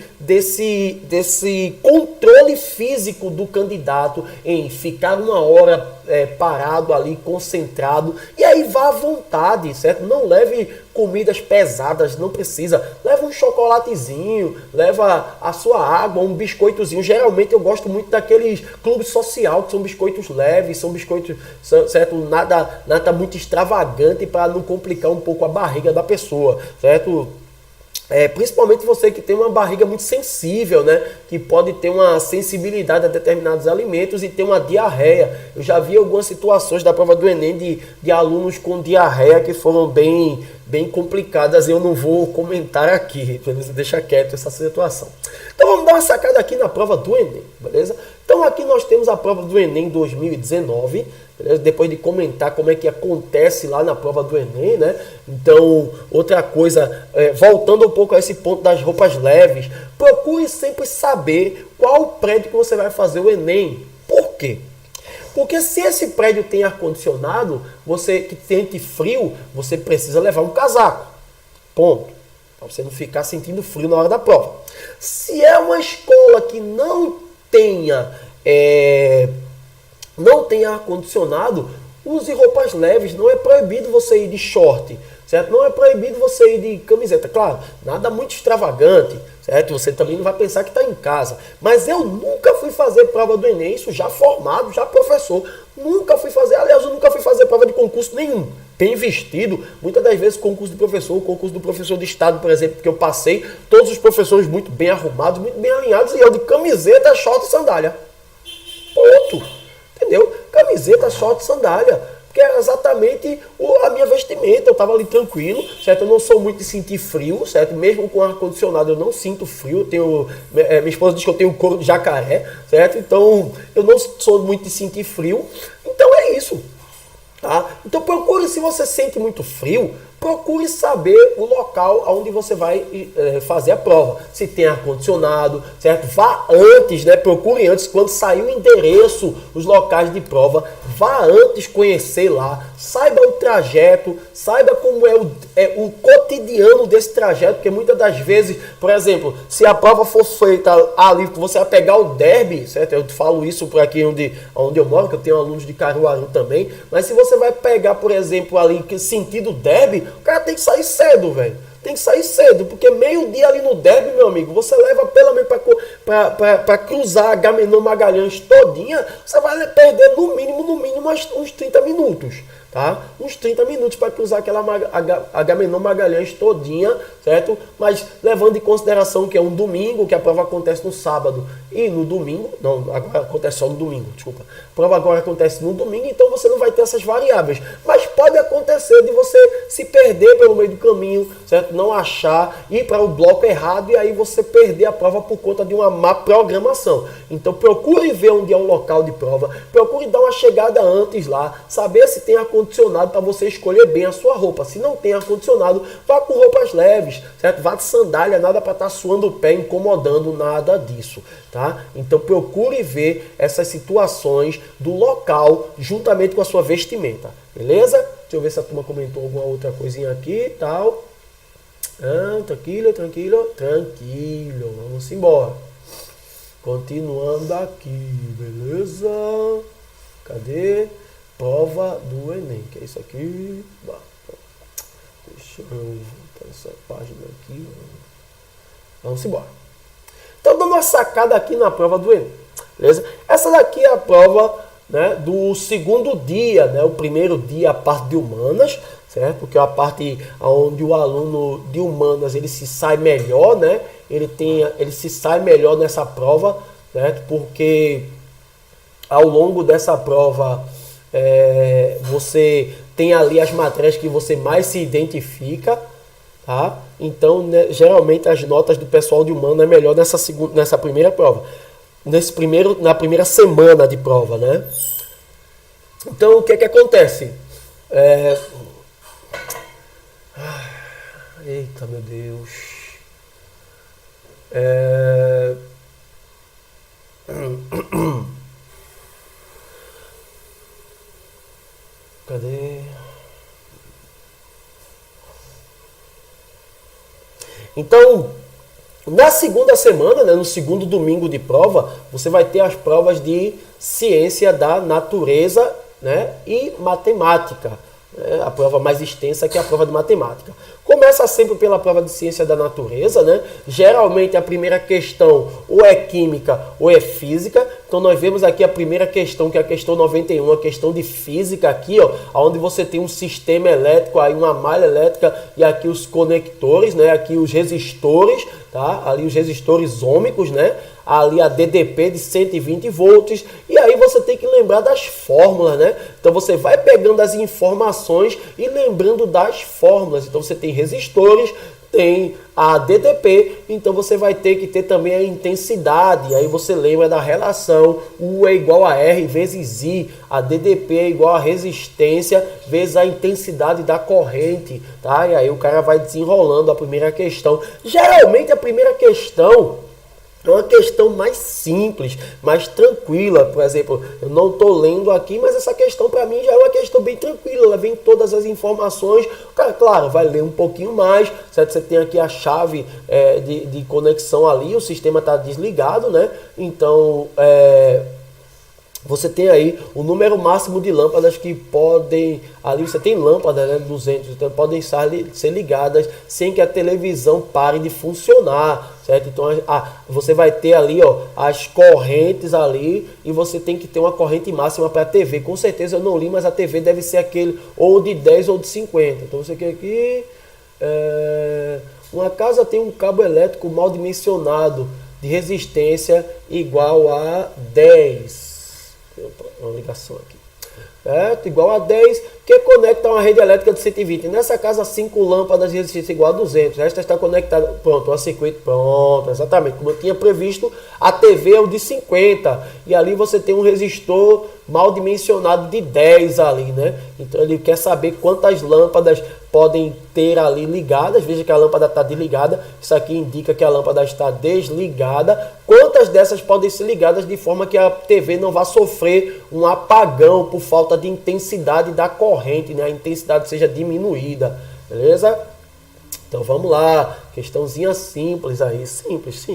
controle físico do candidato em ficar uma hora parado ali, concentrado, e aí vá à vontade, certo? Não leve comidas pesadas, não precisa. Leva um chocolatezinho, leva a sua água, um biscoitozinho. Geralmente eu gosto muito daqueles clubes social, que são biscoitos leves, são biscoitos, certo? Nada muito extravagante para não complicar um pouco a barriga da pessoa, certo? Principalmente você que tem uma barriga muito sensível, né? Que pode ter uma sensibilidade a determinados alimentos e ter uma diarreia. Eu já vi algumas situações da prova do Enem de alunos com diarreia que foram bem complicadas. Eu não vou comentar aqui, beleza? Deixa quieto essa situação. Então vamos dar uma sacada aqui na prova do Enem, beleza? Então aqui nós temos a prova do Enem 2019, beleza? Depois de comentar como é que acontece lá na prova do Enem, né? Então, outra coisa, voltando um pouco a esse ponto das roupas leves, procure sempre saber qual o prédio que você vai fazer o Enem. Por quê? Porque se esse prédio tem ar-condicionado, você que sente frio, você precisa levar um casaco. Ponto. Para você não ficar sentindo frio na hora da prova. Se é uma escola que não tenha ar-condicionado, use roupas leves. Não é proibido você ir de short, certo? Não é proibido você ir de camiseta. Claro, nada muito extravagante, certo? Você também não vai pensar que está em casa. Mas eu nunca fui fazer prova do Enem, isso já formado, já professor. Nunca fui fazer, aliás, eu nunca fui fazer prova de concurso nenhum. Bem vestido, muitas das vezes concurso de professor, o concurso do professor de estado, por exemplo, que eu passei, todos os professores muito bem arrumados, muito bem alinhados, e eu de camiseta, short e sandália. Ponto. Entendeu? Camiseta, short e sandália. Porque era exatamente a minha vestimenta. Eu estava ali tranquilo, certo? Eu não sou muito de sentir frio, certo? Mesmo com ar-condicionado eu não sinto frio. Minha esposa diz que eu tenho couro de jacaré, certo? Então eu não sou muito de sentir frio. Então é isso. Tá? Então procure, se você sente muito frio, procure saber o local onde você vai fazer a prova. Se tem ar-condicionado, certo? Vá antes, né? Procure antes, quando sair o endereço, os locais de prova, vá antes conhecer lá, saiba o trajeto, saiba como é o cotidiano desse trajeto, porque muitas das vezes, por exemplo, se a prova for feita ali, você vai pegar o derby, certo? Eu falo isso por aqui onde eu moro, que eu tenho alunos de Caruaru também, mas se você vai pegar, por exemplo, ali, sentido derby, o cara tem que sair cedo, velho. Tem que sair cedo, porque meio-dia ali no derby, meu amigo, você leva pelo menos para cruzar a Agamenon Magalhães todinha, você vai perder no mínimo uns 30 minutos. Tá? Uns 30 minutos para cruzar aquela Agamenon Magalhães todinha, certo? Mas levando em consideração que é um domingo, que a prova acontece no sábado e no domingo, não, agora acontece só no domingo, desculpa. A prova agora acontece no domingo, então você não vai ter essas variáveis. Mas pode acontecer de você se perder pelo meio do caminho, certo? Não achar, ir para o bloco errado e aí você perder a prova por conta de uma má programação. Então procure ver onde é o local de prova, procure dar uma chegada antes lá, saber se tem ar-condicionado para você escolher bem a sua roupa. Se não tem ar-condicionado, vá com roupas leves, certo? Vá de sandália, nada para estar suando o pé, incomodando, nada disso, tá? Então procure ver essas situações do local juntamente com a sua vestimenta, beleza? Deixa eu ver se a turma comentou alguma outra coisinha aqui e tal. Tranquilo. Vamos embora. Continuando aqui, beleza? Cadê? Prova do Enem, que é isso aqui. Deixa eu voltar essa página aqui. Vamos embora. dando uma sacada aqui na prova do Enem, beleza? Essa daqui é a prova, né, do segundo dia, né? O primeiro dia a parte de humanas, certo? Que é a parte onde o aluno de humanas ele se sai melhor, né? Ele se sai melhor nessa prova, né? Porque ao longo dessa prova você tem ali as matérias que você mais se identifica, tá? Então, né, geralmente as notas do pessoal de humano é melhor nessa primeira prova, na primeira semana de prova, né? Então, o que acontece? Eita, meu Deus. Cadê? Então, na segunda semana, né, no segundo domingo de prova, você vai ter as provas de ciência da natureza, né, e matemática. A prova mais extensa que é a prova de matemática. Começa sempre pela prova de ciência da natureza, né? Geralmente a primeira questão ou é química ou é física. Então nós vemos aqui a primeira questão, que é a questão 91, a questão de física aqui, ó, onde você tem um sistema elétrico, aí uma malha elétrica e aqui os conectores, né? Aqui os resistores, tá? Ali os resistores ômicos, né? Ali a DDP de 120 volts, e aí você tem que lembrar das fórmulas, né? Então você vai pegando as informações e lembrando das fórmulas. Então você tem resistores, tem a DDP, então você vai ter que ter também a intensidade, aí você lembra da relação, U é igual a R vezes I, a DDP é igual a resistência vezes a intensidade da corrente, tá? E aí o cara vai desenrolando a primeira questão. Geralmente a primeira questão é uma questão mais simples, mais tranquila. Por exemplo, eu não estou lendo aqui, mas essa questão para mim já é uma questão bem tranquila. Ela vem todas as informações. O cara, claro, vai ler um pouquinho mais, certo? Você tem aqui a chave de conexão ali, o sistema está desligado, né? Então, você tem aí o número máximo de lâmpadas que podem... Ali você tem lâmpadas, né, 200, então podem ser ligadas sem que a televisão pare de funcionar, certo? Então você vai ter ali, ó, as correntes ali, e você tem que ter uma corrente máxima para a TV. Com certeza eu não li, mas a TV deve ser aquele ou de 10 ou de 50. Então você quer aqui... uma casa tem um cabo elétrico mal dimensionado de resistência igual a 10. Uma ligação aqui. Igual a 10, que conecta uma rede elétrica de 120. Nessa casa, 5 lâmpadas de resistência igual a 200. Esta está conectada. Pronto, uma circuito. Pronto, exatamente. Como eu tinha previsto, a TV é o de 50. E ali você tem um resistor mal dimensionado de 10 ali, né? Então ele quer saber quantas lâmpadas podem ter ali ligadas. Veja que a lâmpada está desligada. Isso aqui indica que a lâmpada está desligada. Quantas dessas podem ser ligadas de forma que a TV não vá sofrer um apagão por falta de intensidade da corrente, né? A intensidade seja diminuída, beleza? Então vamos lá, questãozinha simples aí, simples.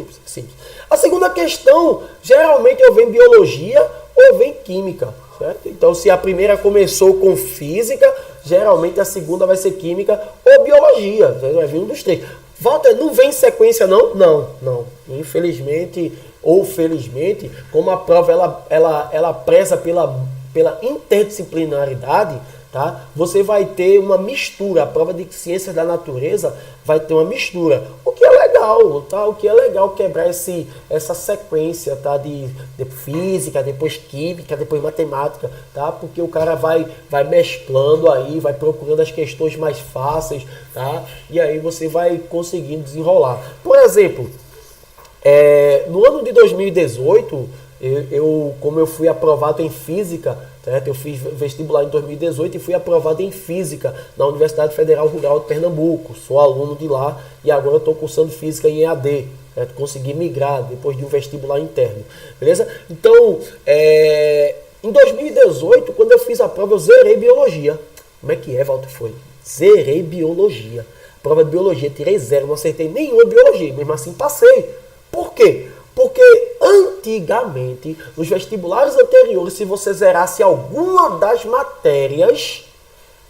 A segunda questão, geralmente eu venho biologia ou vem química, certo? Então se a primeira começou com física, geralmente a segunda vai ser química ou biologia, vai vir um dos três. Walter, não vem em sequência não? Não. Infelizmente ou felizmente, como a prova ela preza pela interdisciplinaridade, tá? Você vai ter uma mistura. A prova de ciências da natureza vai ter uma mistura. O que é legal, tá? O que é legal quebrar essa sequência, tá? De física, depois química, depois matemática, tá? Porque o cara vai mesclando aí, vai procurando as questões mais fáceis, tá? E aí você vai conseguindo desenrolar. Por exemplo, no ano de 2018, como eu fui aprovado em física, certo? Eu fiz vestibular em 2018 e fui aprovado em física na Universidade Federal Rural de Pernambuco. Sou aluno de lá e agora estou cursando física em EAD. Certo? Consegui migrar depois de um vestibular interno. Beleza? Então, em 2018, quando eu fiz a prova, eu zerei biologia. Como é que Walter? Foi? Zerei biologia. Prova de biologia, tirei 0, não acertei nenhuma biologia. Mesmo assim, passei. Por quê? Porque antigamente, nos vestibulares anteriores, se você zerasse alguma das matérias,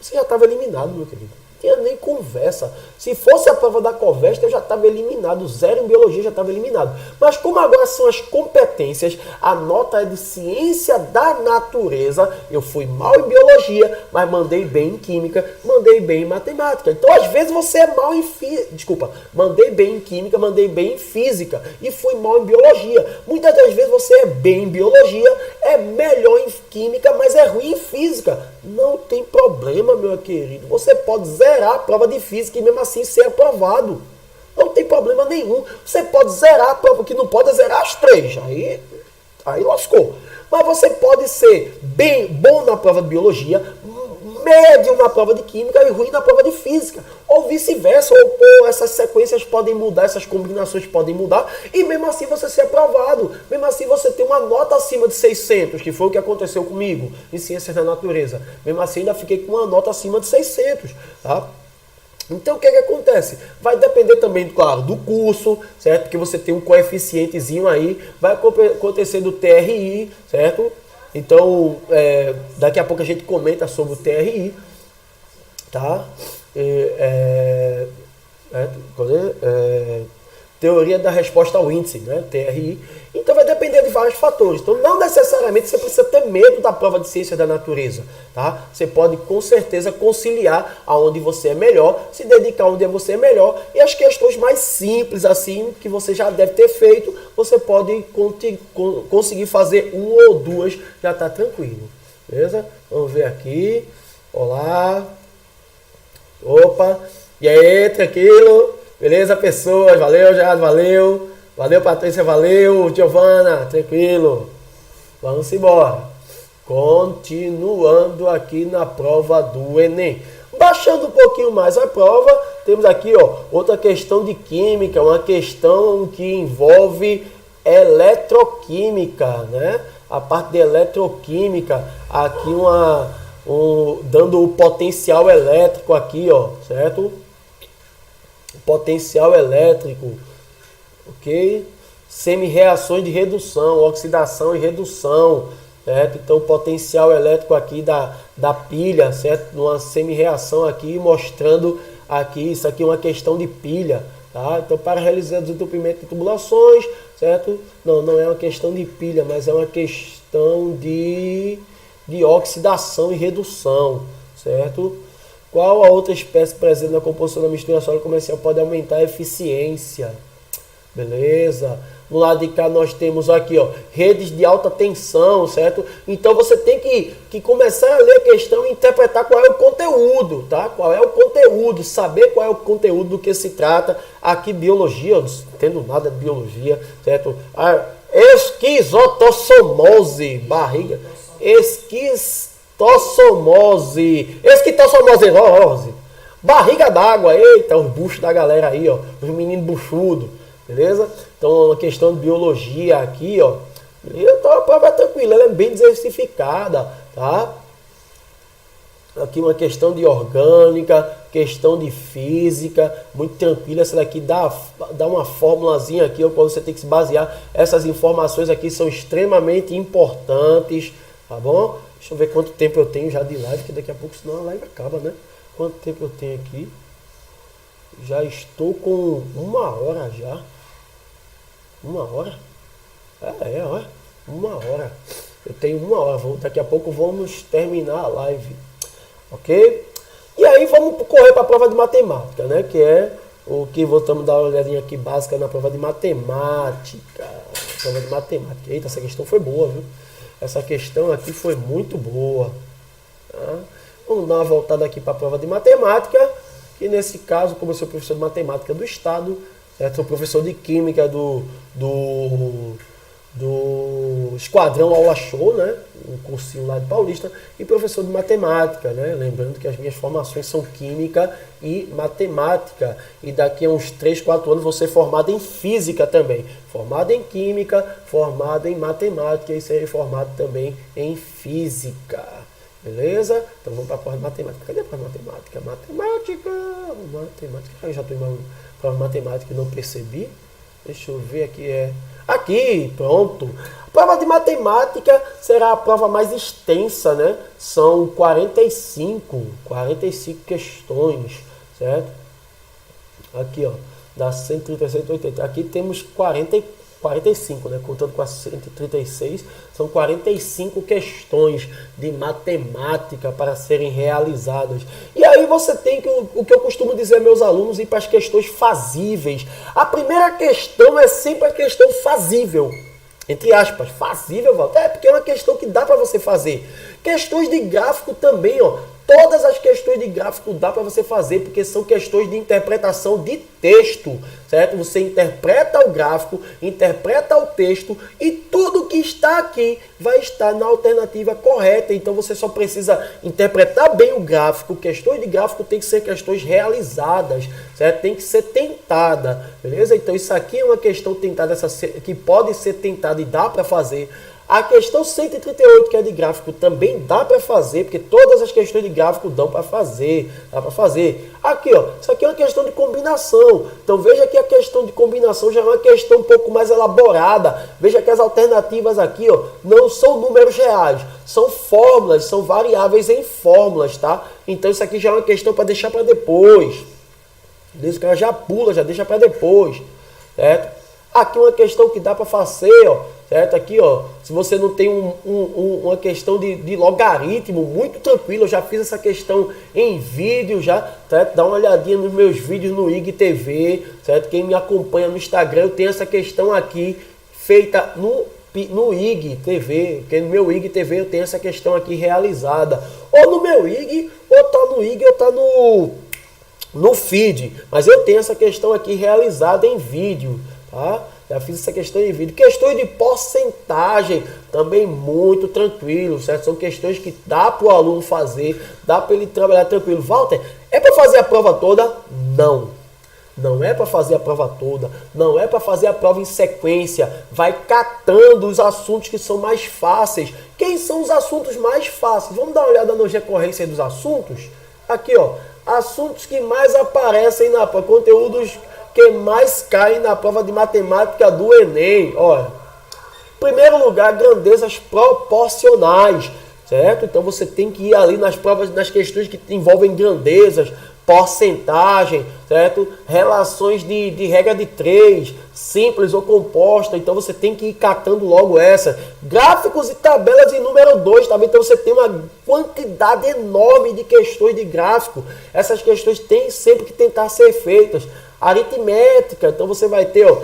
você já estava eliminado, meu querido. tinha nem conversa. Se fosse a prova da Coveste, eu já estava eliminado. 0 em biologia já estava eliminado. Mas como agora são as competências, a nota é de ciência da natureza. Eu fui mal em biologia, mas mandei bem em química, mandei bem em matemática. Então, às vezes, você é mal em mandei bem em química, mandei bem em física e fui mal em biologia. Muitas das vezes você é bem em biologia, é melhor em química, mas é ruim em física. Não tem problema, meu querido. Você pode zerar a prova de física e mesmo assim ser aprovado. Não tem problema nenhum. Você pode zerar a prova, que não pode é zerar as 3. Aí lascou. Mas você pode ser bom na prova de biologia, médio na prova de química e ruim na prova de física. Ou vice-versa. Ou essas sequências podem mudar, essas combinações podem mudar. E mesmo assim você ser aprovado. Mesmo assim você tem uma nota acima de 600, que foi o que aconteceu comigo em Ciências da Natureza. Mesmo assim ainda fiquei com uma nota acima de 600. Tá? Então o que acontece? Vai depender também, claro, do curso, certo? Porque você tem um coeficientezinho aí. Vai acontecer do TRI, certo? Então, daqui a pouco a gente comenta sobre o TRI, tá? Teoria da resposta ao índice, né? TRI. Então vai depender de vários fatores. Então não necessariamente você precisa ter medo da prova de ciência da natureza, tá? Você pode com certeza conciliar aonde você é melhor, se dedicar onde você é melhor, e as questões mais simples assim, que você já deve ter feito, você pode conseguir fazer uma ou duas, já está tranquilo. Beleza? Vamos ver aqui. Olá. Opa. E aí, tranquilo? Beleza, pessoas? Valeu, Jade, valeu. Valeu, Patrícia, valeu. Giovana, tranquilo. Vamos embora. Continuando aqui na prova do Enem. Baixando um pouquinho mais a prova, temos aqui outra questão de química, uma questão que envolve eletroquímica, né? A parte de eletroquímica, aqui dando o potencial elétrico aqui, certo? Potencial elétrico, ok? Semi-reações de redução, oxidação e redução, certo? Então, potencial elétrico aqui da pilha, certo? Uma semi-reação aqui, mostrando aqui, isso aqui é uma questão de pilha, tá? Então, para realizar desentupimento de tubulações, certo? Não é uma questão de pilha, mas é uma questão de oxidação e redução, certo? Qual a outra espécie presente na composição da mistura sólido comercial pode aumentar a eficiência? Beleza. No lado de cá nós temos aqui, redes de alta tensão, certo? Então você tem que começar a ler a questão e interpretar qual é o conteúdo, tá? Qual é o conteúdo, saber qual é o conteúdo do que se trata. Aqui biologia, eu não entendo nada de biologia, certo? Esquistossomose, barriga. Esquistossomose, barriga d'água, eita, os buchos da galera aí, os meninos buchudos, beleza? Então, uma questão de biologia aqui, então a prova é tranquila, ela é bem diversificada, tá? Aqui uma questão de orgânica, questão de física, muito tranquila. Essa daqui dá uma formulazinha aqui, quando você tem que se basear. Essas informações aqui são extremamente importantes, tá bom? Deixa eu ver quanto tempo eu tenho já de live, que daqui a pouco senão a live acaba, né? Quanto tempo eu tenho aqui? Já estou com 1 hora já. 1 hora? Olha. 1 hora. Eu tenho 1 hora. Daqui a pouco vamos terminar a live. Ok? E aí vamos correr para a prova de matemática, né? Que é o que voltamos a dar uma olhadinha aqui básica na prova de matemática. Prova de matemática. Eita, essa questão foi boa, viu? Essa questão aqui foi muito boa. Tá? Vamos dar uma voltada aqui para a prova de matemática, que nesse caso, como eu sou professor de matemática do Estado, sou professor de química do Esquadrão Aula Show, né? Um cursinho lá de Paulista, e professor de matemática, né? Lembrando que as minhas formações são química e matemática. E daqui a uns 3, 4 anos vou ser formado em física também. Formado em química, formado em matemática e serei formado também em física. Beleza? Então vamos para a prova de matemática. Cadê a prova de matemática? Matemática! Eu já estou em prova de matemática e não percebi. Deixa eu ver aqui. Aqui, pronto. A prova de matemática será a prova mais extensa, né? São 45 questões, certo? Aqui, ó, dá 136, 80. Aqui temos 45, né? Contando com a 136, são 45 questões de matemática para serem realizadas. E aí você tem o que eu costumo dizer aos meus alunos, ir para as questões fazíveis. A primeira questão é sempre a questão fazível. Entre aspas, fazível, Walter. É porque é uma questão que dá para você fazer. Questões de gráfico também, ó. Todas as questões de gráfico dá para você fazer, porque são questões de interpretação de texto, certo? Você interpreta o gráfico, interpreta o texto e tudo que está aqui vai estar na alternativa correta. Então você só precisa interpretar bem o gráfico. Questões de gráfico tem que ser questões realizadas, certo? Tem que ser tentada, beleza? Então isso aqui é uma questão tentada, que pode ser tentada e dá para fazer. A questão 138, que é de gráfico, também dá para fazer, porque todas as questões de gráfico dão para fazer. Dá para fazer. Aqui, ó, isso aqui é uma questão de combinação. Então veja que a questão de combinação já é uma questão um pouco mais elaborada. Veja que as alternativas aqui, ó, não são números reais, são fórmulas, são variáveis em fórmulas, tá? Então isso aqui já é uma questão para deixar para depois. Desde que ela já pula, já deixa para depois, certo? Aqui uma questão que dá para fazer, ó, certo? Aqui, ó, se você não tem uma questão de logaritmo, muito tranquilo, eu já fiz essa questão em vídeo, já, certo? Dá uma olhadinha nos meus vídeos no IGTV, certo? Quem me acompanha no Instagram, eu tenho essa questão aqui feita no IGTV, porque no meu IGTV eu tenho essa questão aqui realizada, ou no meu IG, ou tá no IG, ou tá no feed, mas eu tenho essa questão aqui realizada em vídeo. Tá? Já fiz essa questão em vídeo. Questões de porcentagem, também muito tranquilo, certo? São questões que dá para o aluno fazer, dá para ele trabalhar tranquilo. Walter, é para fazer a prova toda? Não. Não é para fazer a prova toda, não é para fazer a prova em sequência. Vai catando os assuntos que são mais fáceis. Quem são os assuntos mais fáceis? Vamos dar uma olhada nas recorrências dos assuntos? Aqui, ó, assuntos que mais aparecem na prova, conteúdos que mais caem na prova de matemática do Enem. Olha, em primeiro lugar, grandezas proporcionais, certo? Então você tem que ir ali nas provas, nas questões que envolvem grandezas, porcentagem, certo? Relações de regra de 3, simples ou composta. Então você tem que ir catando logo essa. Gráficos e tabelas em número 2 também. Então você tem uma quantidade enorme de questões de gráfico. Essas questões têm sempre que tentar ser feitas. Aritmética, então você vai ter, ó,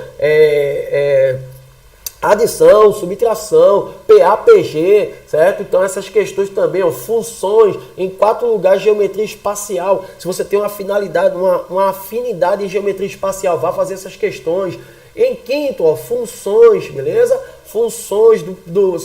adição, subtração, PAPG, certo? Então essas questões também, ó, funções, em 4 lugares, geometria espacial. Se você tem uma finalidade, uma afinidade em geometria espacial, vá fazer essas questões. Em quinto, ó, funções, beleza? Funções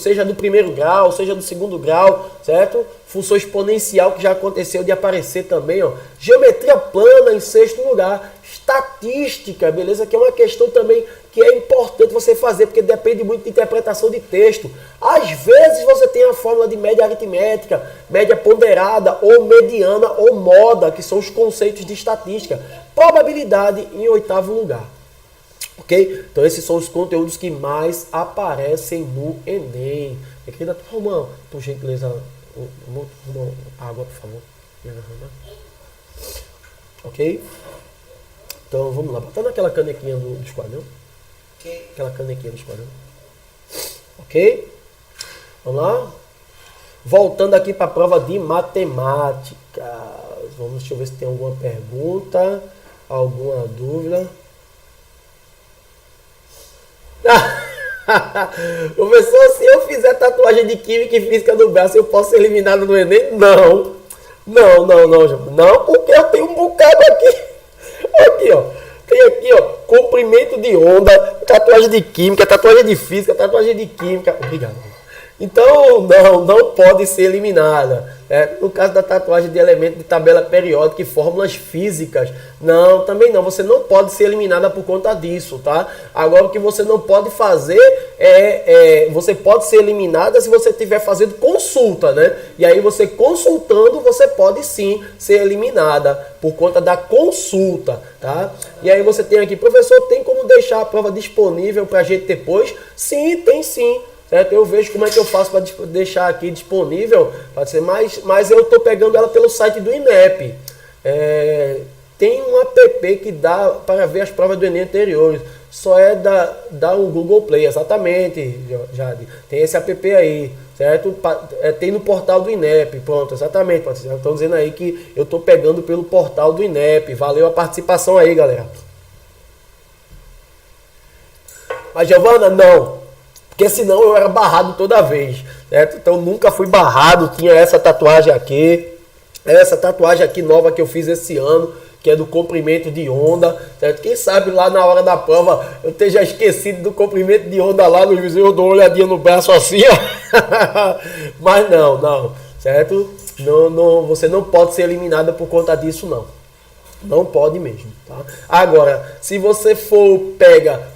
seja do primeiro grau, seja do segundo grau, certo? Função exponencial, que já aconteceu de aparecer também, ó. Geometria plana em sexto lugar. Estatística, beleza? Que é uma questão também que é importante você fazer, porque depende muito de interpretação de texto. Às vezes você tem a fórmula de média aritmética, média ponderada, ou mediana, ou moda, que são os conceitos de estatística. Probabilidade em 8º lugar. Ok? Então esses são os conteúdos que mais aparecem no Enem. Minha querida, Romão, por gentileza, uma água, por favor. Ok? Então vamos lá, botando aquela canequinha do esquadrão. Aquela canequinha do esquadrão. Ok? Vamos lá? Voltando aqui para a prova de matemática. Deixa eu ver se tem alguma pergunta, alguma dúvida. Professor, se eu fizer tatuagem de química e física no braço, eu posso ser eliminado no Enem? Não. Não, porque eu tenho um bocado aqui. Aqui, ó. Tem aqui, ó, comprimento de onda, tatuagem de química, tatuagem de física, tatuagem de química. Obrigado. Então, não pode ser eliminada. No caso da tatuagem de elemento de tabela periódica e fórmulas físicas, também não. Você não pode ser eliminada por conta disso, tá? Agora, o que você não pode fazer você pode ser eliminada se você estiver fazendo consulta, né? E aí você consultando, você pode sim ser eliminada por conta da consulta, tá? E aí você tem aqui, professor, tem como deixar a prova disponível para a gente depois? Sim, tem sim. Certo? Eu vejo como é que eu faço para deixar aqui disponível, pode ser mais, mas eu estou pegando ela pelo site do INEP. Tem um app que dá para ver as provas do Enem anteriores. Só é da um Google Play, exatamente, Jade. Tem esse app aí, certo? Tem no portal do INEP, pronto, exatamente, Patrícia. Estão dizendo aí que eu estou pegando pelo portal do INEP. Valeu a participação aí, galera. Mas, Giovana, não. Porque senão eu era barrado toda vez, certo? Então nunca fui barrado. Tinha essa tatuagem aqui. Essa tatuagem aqui nova que eu fiz esse ano, que é do comprimento de onda, certo? Quem sabe lá na hora da prova eu esteja esquecido do comprimento de onda lá no juiz, eu dou uma olhadinha no braço assim, ó. Mas não, certo? Não, você não pode ser eliminado por conta disso, não. Não pode mesmo, tá? Agora, se você for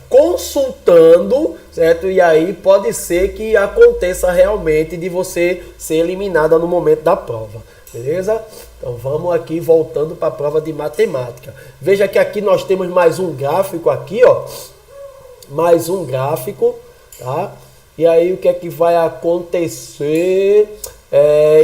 consultando, certo? E aí pode ser que aconteça realmente de você ser eliminada no momento da prova, beleza? Então vamos aqui voltando para a prova de matemática. Veja que aqui nós temos mais um gráfico aqui, ó. Mais um gráfico, tá? E aí o que é que vai acontecer?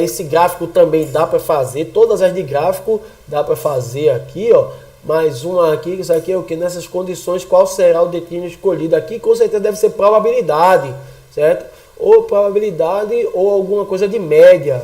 Esse gráfico também dá para fazer, todas as de gráfico dá para fazer aqui, ó. Mais uma aqui, isso aqui é o que? Nessas condições, qual será o declínio escolhido? Aqui com certeza deve ser probabilidade, certo? Ou probabilidade ou alguma coisa de média.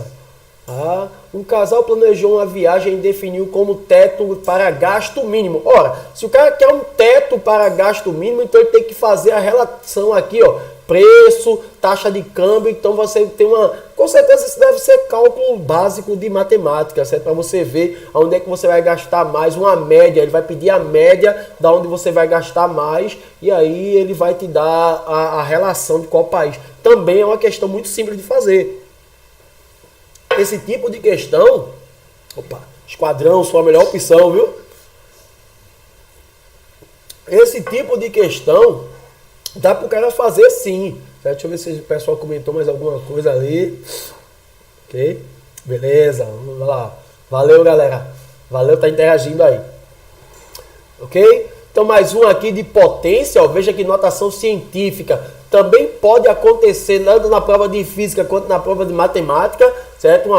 Tá? Um casal planejou uma viagem e definiu como teto para gasto mínimo. Ora, se o cara quer um teto para gasto mínimo, então ele tem que fazer a relação aqui, ó. Preço, taxa de câmbio, então você tem uma... Com certeza isso deve ser cálculo básico de matemática, certo? Para você ver onde é que você vai gastar mais, uma média. Ele vai pedir a média da onde você vai gastar mais e aí ele vai te dar a relação de qual país. Também é uma questão muito simples de fazer. Esse tipo de questão... Opa, esquadrão, sua melhor opção, viu? Esse tipo de questão... dá para o cara fazer sim. Deixa eu ver se o pessoal comentou mais alguma coisa ali. Ok? Beleza, vamos lá. Valeu, galera. Valeu, tá interagindo aí. Ok? Então, mais um aqui de potência. Ó. Veja que notação científica também pode acontecer tanto na prova de física quanto na prova de matemática. Certo?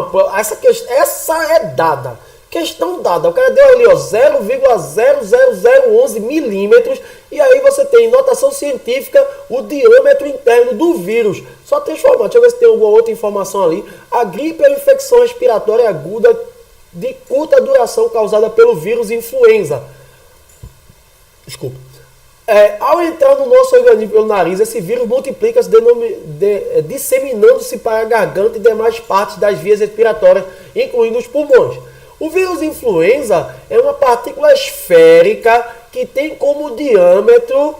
Essa é dada. Questão dada, o cara deu ali 0,00011 milímetros e aí você tem notação científica o diâmetro interno do vírus. Só transformar, deixa eu ver se tem alguma outra informação ali. A gripe é uma infecção respiratória aguda de curta duração causada pelo vírus influenza. Desculpa. Ao entrar no nosso organismo pelo nariz, esse vírus multiplica-se disseminando-se para a garganta e demais partes das vias respiratórias, incluindo os pulmões. O vírus influenza é uma partícula esférica que tem como diâmetro,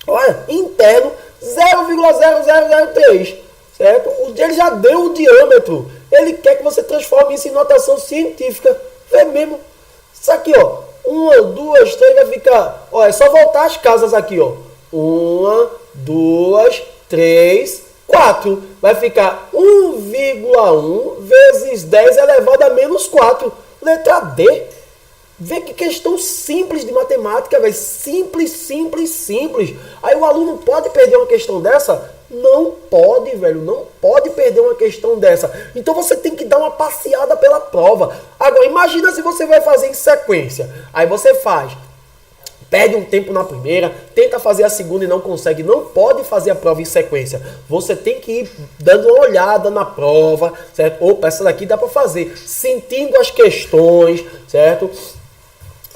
olha, interno 0,0003, certo? Ele já deu o diâmetro. Ele quer que você transforme isso em notação científica. Vê mesmo. Isso aqui, ó. 1, 2, 3, vai ficar... Ó, é só voltar as casas aqui, ó. 1, 2, 3, 4. Vai ficar 1,1 vezes 10 elevado a menos 4. Letra D. Vê que questão simples de matemática, velho. Simples, simples, simples. Aí o aluno pode perder uma questão dessa? Não pode, velho. Não pode perder uma questão dessa. Então você tem que dar uma passeada pela prova. Agora, imagina se você vai fazer em sequência. Aí você faz... Perde um tempo na primeira, tenta fazer a segunda e não consegue. Não pode fazer a prova em sequência. Você tem que ir dando uma olhada na prova, certo? Opa, essa daqui dá para fazer. Sentindo as questões, certo?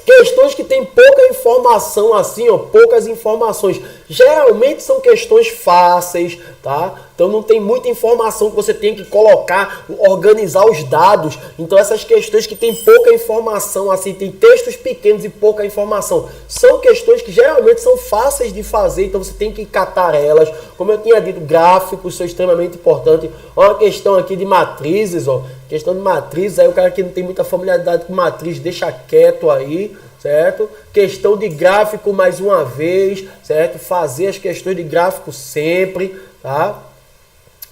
Questões que tem pouca informação assim, ó, poucas informações. Geralmente são questões fáceis, tá? Então não tem muita informação que você tem que colocar, organizar os dados. Então essas questões que tem pouca informação, assim, tem textos pequenos e pouca informação, são questões que geralmente são fáceis de fazer, então você tem que catar elas. Como eu tinha dito, gráficos são extremamente importantes. Ó, uma questão aqui de matrizes, ó. Questão de matrizes, aí o cara que não tem muita familiaridade com matriz, deixa quieto aí, certo? Questão de gráfico mais uma vez, certo? Fazer as questões de gráfico sempre, tá?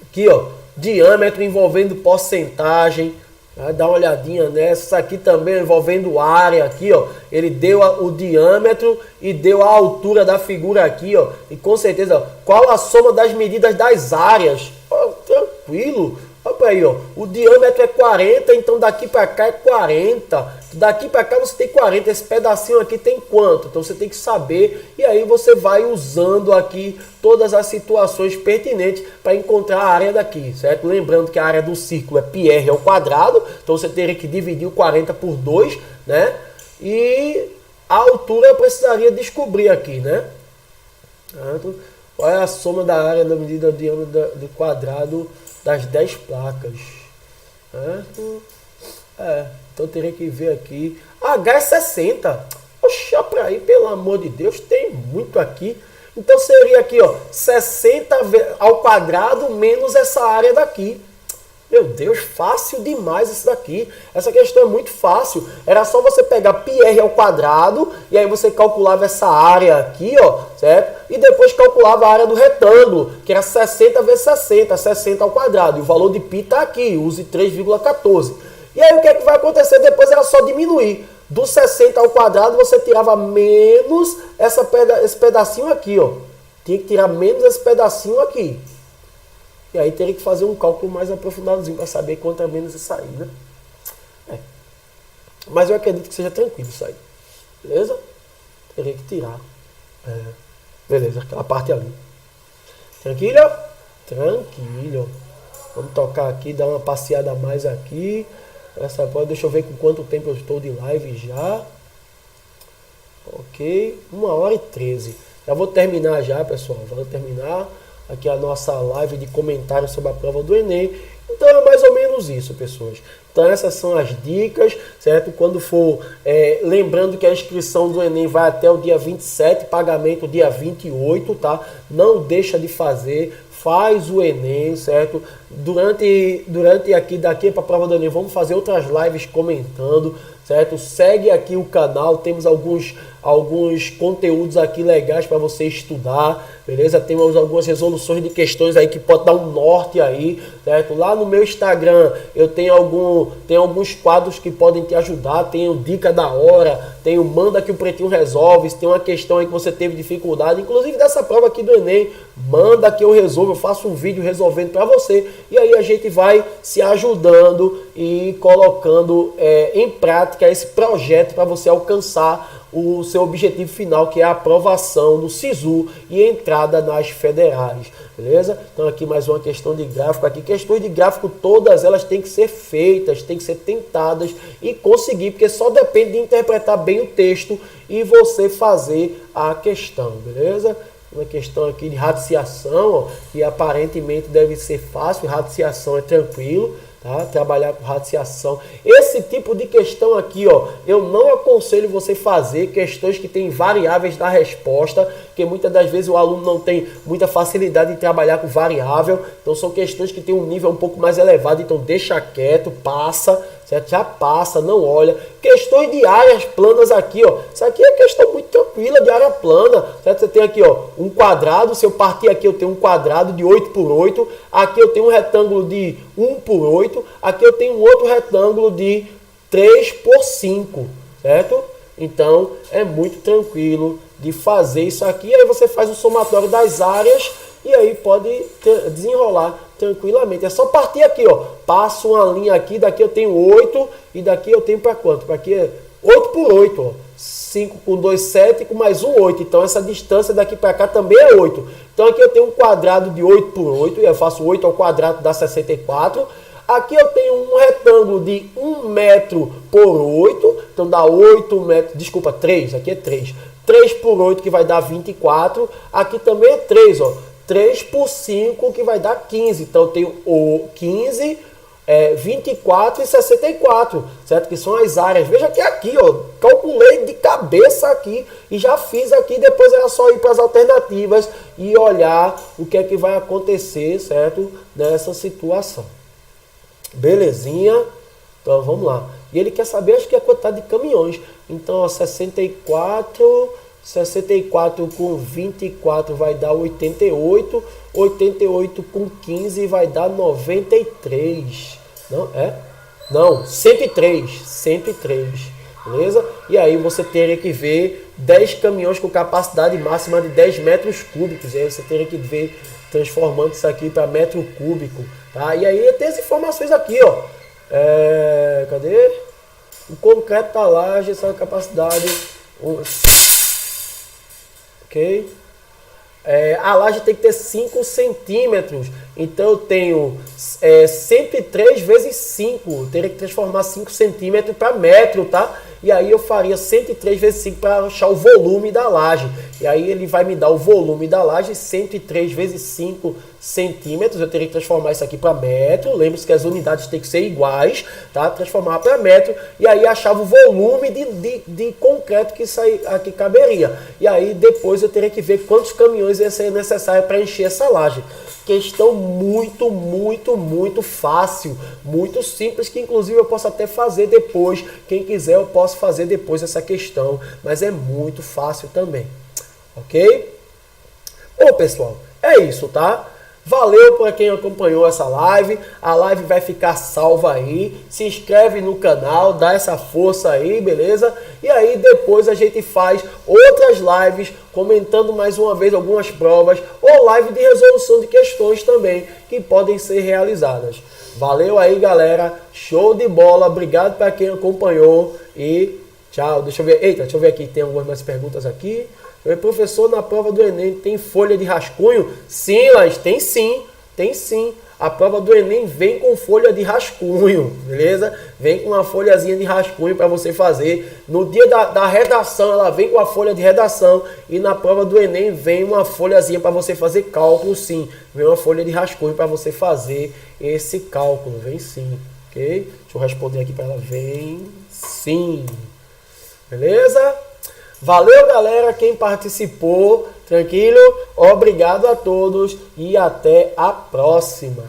Aqui, ó, diâmetro envolvendo porcentagem, tá? Dá uma olhadinha nessa aqui também envolvendo área aqui, ó. Ele deu o diâmetro e deu a altura da figura aqui, ó. E com certeza, ó, qual a soma das medidas das áreas? Ó, tranquilo. Olha aí, ó. O diâmetro é 40, então daqui para cá é 40. Daqui para cá você tem 40, esse pedacinho aqui tem quanto? Então você tem que saber e aí você vai usando aqui todas as situações pertinentes para encontrar a área daqui, certo? Lembrando que a área do círculo é πr ao quadrado, então você teria que dividir o 40 por 2, né? E a altura eu precisaria descobrir aqui, né? Qual é a soma da área da medida de ângulo do quadrado das 10 placas? Então eu teria que ver aqui. H é 60. Oxa, pra aí, pelo amor de Deus, tem muito aqui. Então seria aqui, ó, 60 ao quadrado menos essa área daqui. Meu Deus, fácil demais isso daqui. Essa questão é muito fácil. Era só você pegar πr ao quadrado e aí você calculava essa área aqui, ó, certo? E depois calculava a área do retângulo, que era 60 vezes 60, 60 ao quadrado. E o valor de π está aqui, use 3,14. E aí o que é que vai acontecer? Depois era só diminuir. Do 60 ao quadrado você tirava menos esse pedacinho aqui, ó. Tinha que tirar menos esse pedacinho aqui. E aí teria que fazer um cálculo mais aprofundadozinho para saber quanto é menos isso aí, né? Mas eu acredito que seja tranquilo isso aí. Beleza? Teria que tirar. Beleza, aquela parte ali. Tranquilo? Tranquilo. Vamos tocar aqui, dar uma passeada a mais aqui. Deixa eu ver com quanto tempo eu estou de live já. Ok, 1h13. Já vou terminar já, pessoal. Vou terminar aqui a nossa live de comentários sobre a prova do Enem. Então é mais ou menos isso, pessoas. Então essas são as dicas, certo? Quando for, lembrando que a inscrição do Enem vai até o dia 27, pagamento dia 28, tá? Não deixa de fazer, faz o Enem, certo? Durante daqui para a prova do Enem, vamos fazer outras lives comentando, certo? Segue aqui o canal, temos alguns conteúdos aqui legais para você estudar, beleza? Temos algumas resoluções de questões aí que pode dar um norte aí, certo? Lá no meu Instagram eu tenho alguns quadros que podem te ajudar, tenho dica da hora, tenho manda que o Pretinho resolve, se tem uma questão aí que você teve dificuldade, inclusive dessa prova aqui do Enem, manda que eu resolvo, eu faço um vídeo resolvendo para você, e aí a gente vai se ajudando e colocando em prática esse projeto para você alcançar o seu objetivo final, que é a aprovação do SISU e entrada nas federais, beleza? Então aqui mais uma questão de gráfico, aqui questões de gráfico, todas elas têm que ser feitas, têm que ser tentadas e conseguir, porque só depende de interpretar bem o texto e você fazer a questão, beleza? Uma questão aqui de radiciação, ó, que aparentemente deve ser fácil, radiciação é tranquilo, tá? Trabalhar com radiciação. Esse tipo de questão aqui, ó, eu não aconselho você fazer questões que tem variáveis da resposta, porque muitas das vezes o aluno não tem muita facilidade em trabalhar com variável, então são questões que tem um nível um pouco mais elevado, então deixa quieto, passa, certo? Já passa, não olha. Questões de áreas planas aqui, ó, isso aqui é questão muito tranquila de área plana, certo? Você tem aqui, ó, um quadrado, se eu partir aqui eu tenho um quadrado de 8 por 8, aqui eu tenho um retângulo de 1 por 8, aqui eu tenho um outro retângulo de 3 por 5, certo? Então, é muito tranquilo de fazer isso aqui, aí você faz o somatório das áreas e aí pode desenrolar tranquilamente. É só partir aqui, ó, passo uma linha aqui, daqui eu tenho 8 e daqui eu tenho para quanto? Para aqui é 8 por 8, ó. 5 com 2, 7, com mais 1, 8. Então, essa distância daqui para cá também é 8. Então, aqui eu tenho um quadrado de 8 por 8, e eu faço 8 ao quadrado, dá 64. Aqui eu tenho um retângulo de 1 metro por 8, então dá 8 metros, desculpa, 3, aqui é 3. 3 por 8, que vai dar 24. Aqui também é 3, ó. 3 por 5, que vai dar 15. Então, eu tenho o 15, 24 e 64, certo? Que são as áreas. Veja que aqui, ó, calculei de cabeça aqui e já fiz aqui. Depois era só ir para as alternativas e olhar o que é que vai acontecer, certo? Nessa situação. Belezinha? Então, vamos lá. E ele quer saber, acho que a quantidade de caminhões. Então, ó, 64 com 24 vai dar 88. 88 com 15 vai dar 93. Não, é? Não, 103. 103. Beleza? E aí você teria que ver 10 caminhões com capacidade máxima de 10 metros cúbicos. E aí você teria que ver transformando isso aqui para metro cúbico. Tá? E aí tem as informações aqui, ó. Cadê? O concreto da laje, essa capacidade... Ok? A laje tem que ter 5 centímetros. Então eu tenho 103 vezes 5. Eu teria que transformar 5 centímetros para metro, tá? E aí eu faria 103 vezes 5 para achar o volume da laje. E aí ele vai me dar o volume da laje, 103 vezes 5 centímetros. Eu teria que transformar isso aqui para metro. Lembre-se que as unidades têm que ser iguais, tá? Transformar para metro. E aí achava o volume de concreto que isso aí, aqui caberia. E aí depois eu teria que ver quantos caminhões ia ser necessário para encher essa laje. Questão muito, muito, muito fácil, muito simples, que inclusive eu posso até fazer depois. Quem quiser eu posso fazer depois essa questão, mas é muito fácil também, ok? Bom, pessoal, é isso, tá? Valeu para quem acompanhou essa live. A live vai ficar salva aí. Se inscreve no canal, dá essa força aí, beleza? E aí depois a gente faz outras lives comentando mais uma vez algumas provas ou live de resolução de questões também que podem ser realizadas. Valeu aí, galera. Show de bola. Obrigado para quem acompanhou e tchau. Deixa eu ver. Eita, deixa eu ver aqui. Tem algumas mais perguntas aqui. Professor, na prova do Enem tem folha de rascunho? Sim, Laís, tem sim, tem sim. A prova do Enem vem com folha de rascunho, beleza? Vem com uma folhazinha de rascunho para você fazer. No dia da redação, ela vem com a folha de redação. E na prova do Enem vem uma folhazinha para você fazer cálculo, sim. Vem uma folha de rascunho para você fazer esse cálculo. Vem sim, ok? Deixa eu responder aqui para ela. Vem sim. Beleza? Valeu, galera, quem participou, tranquilo? Obrigado a todos e até a próxima.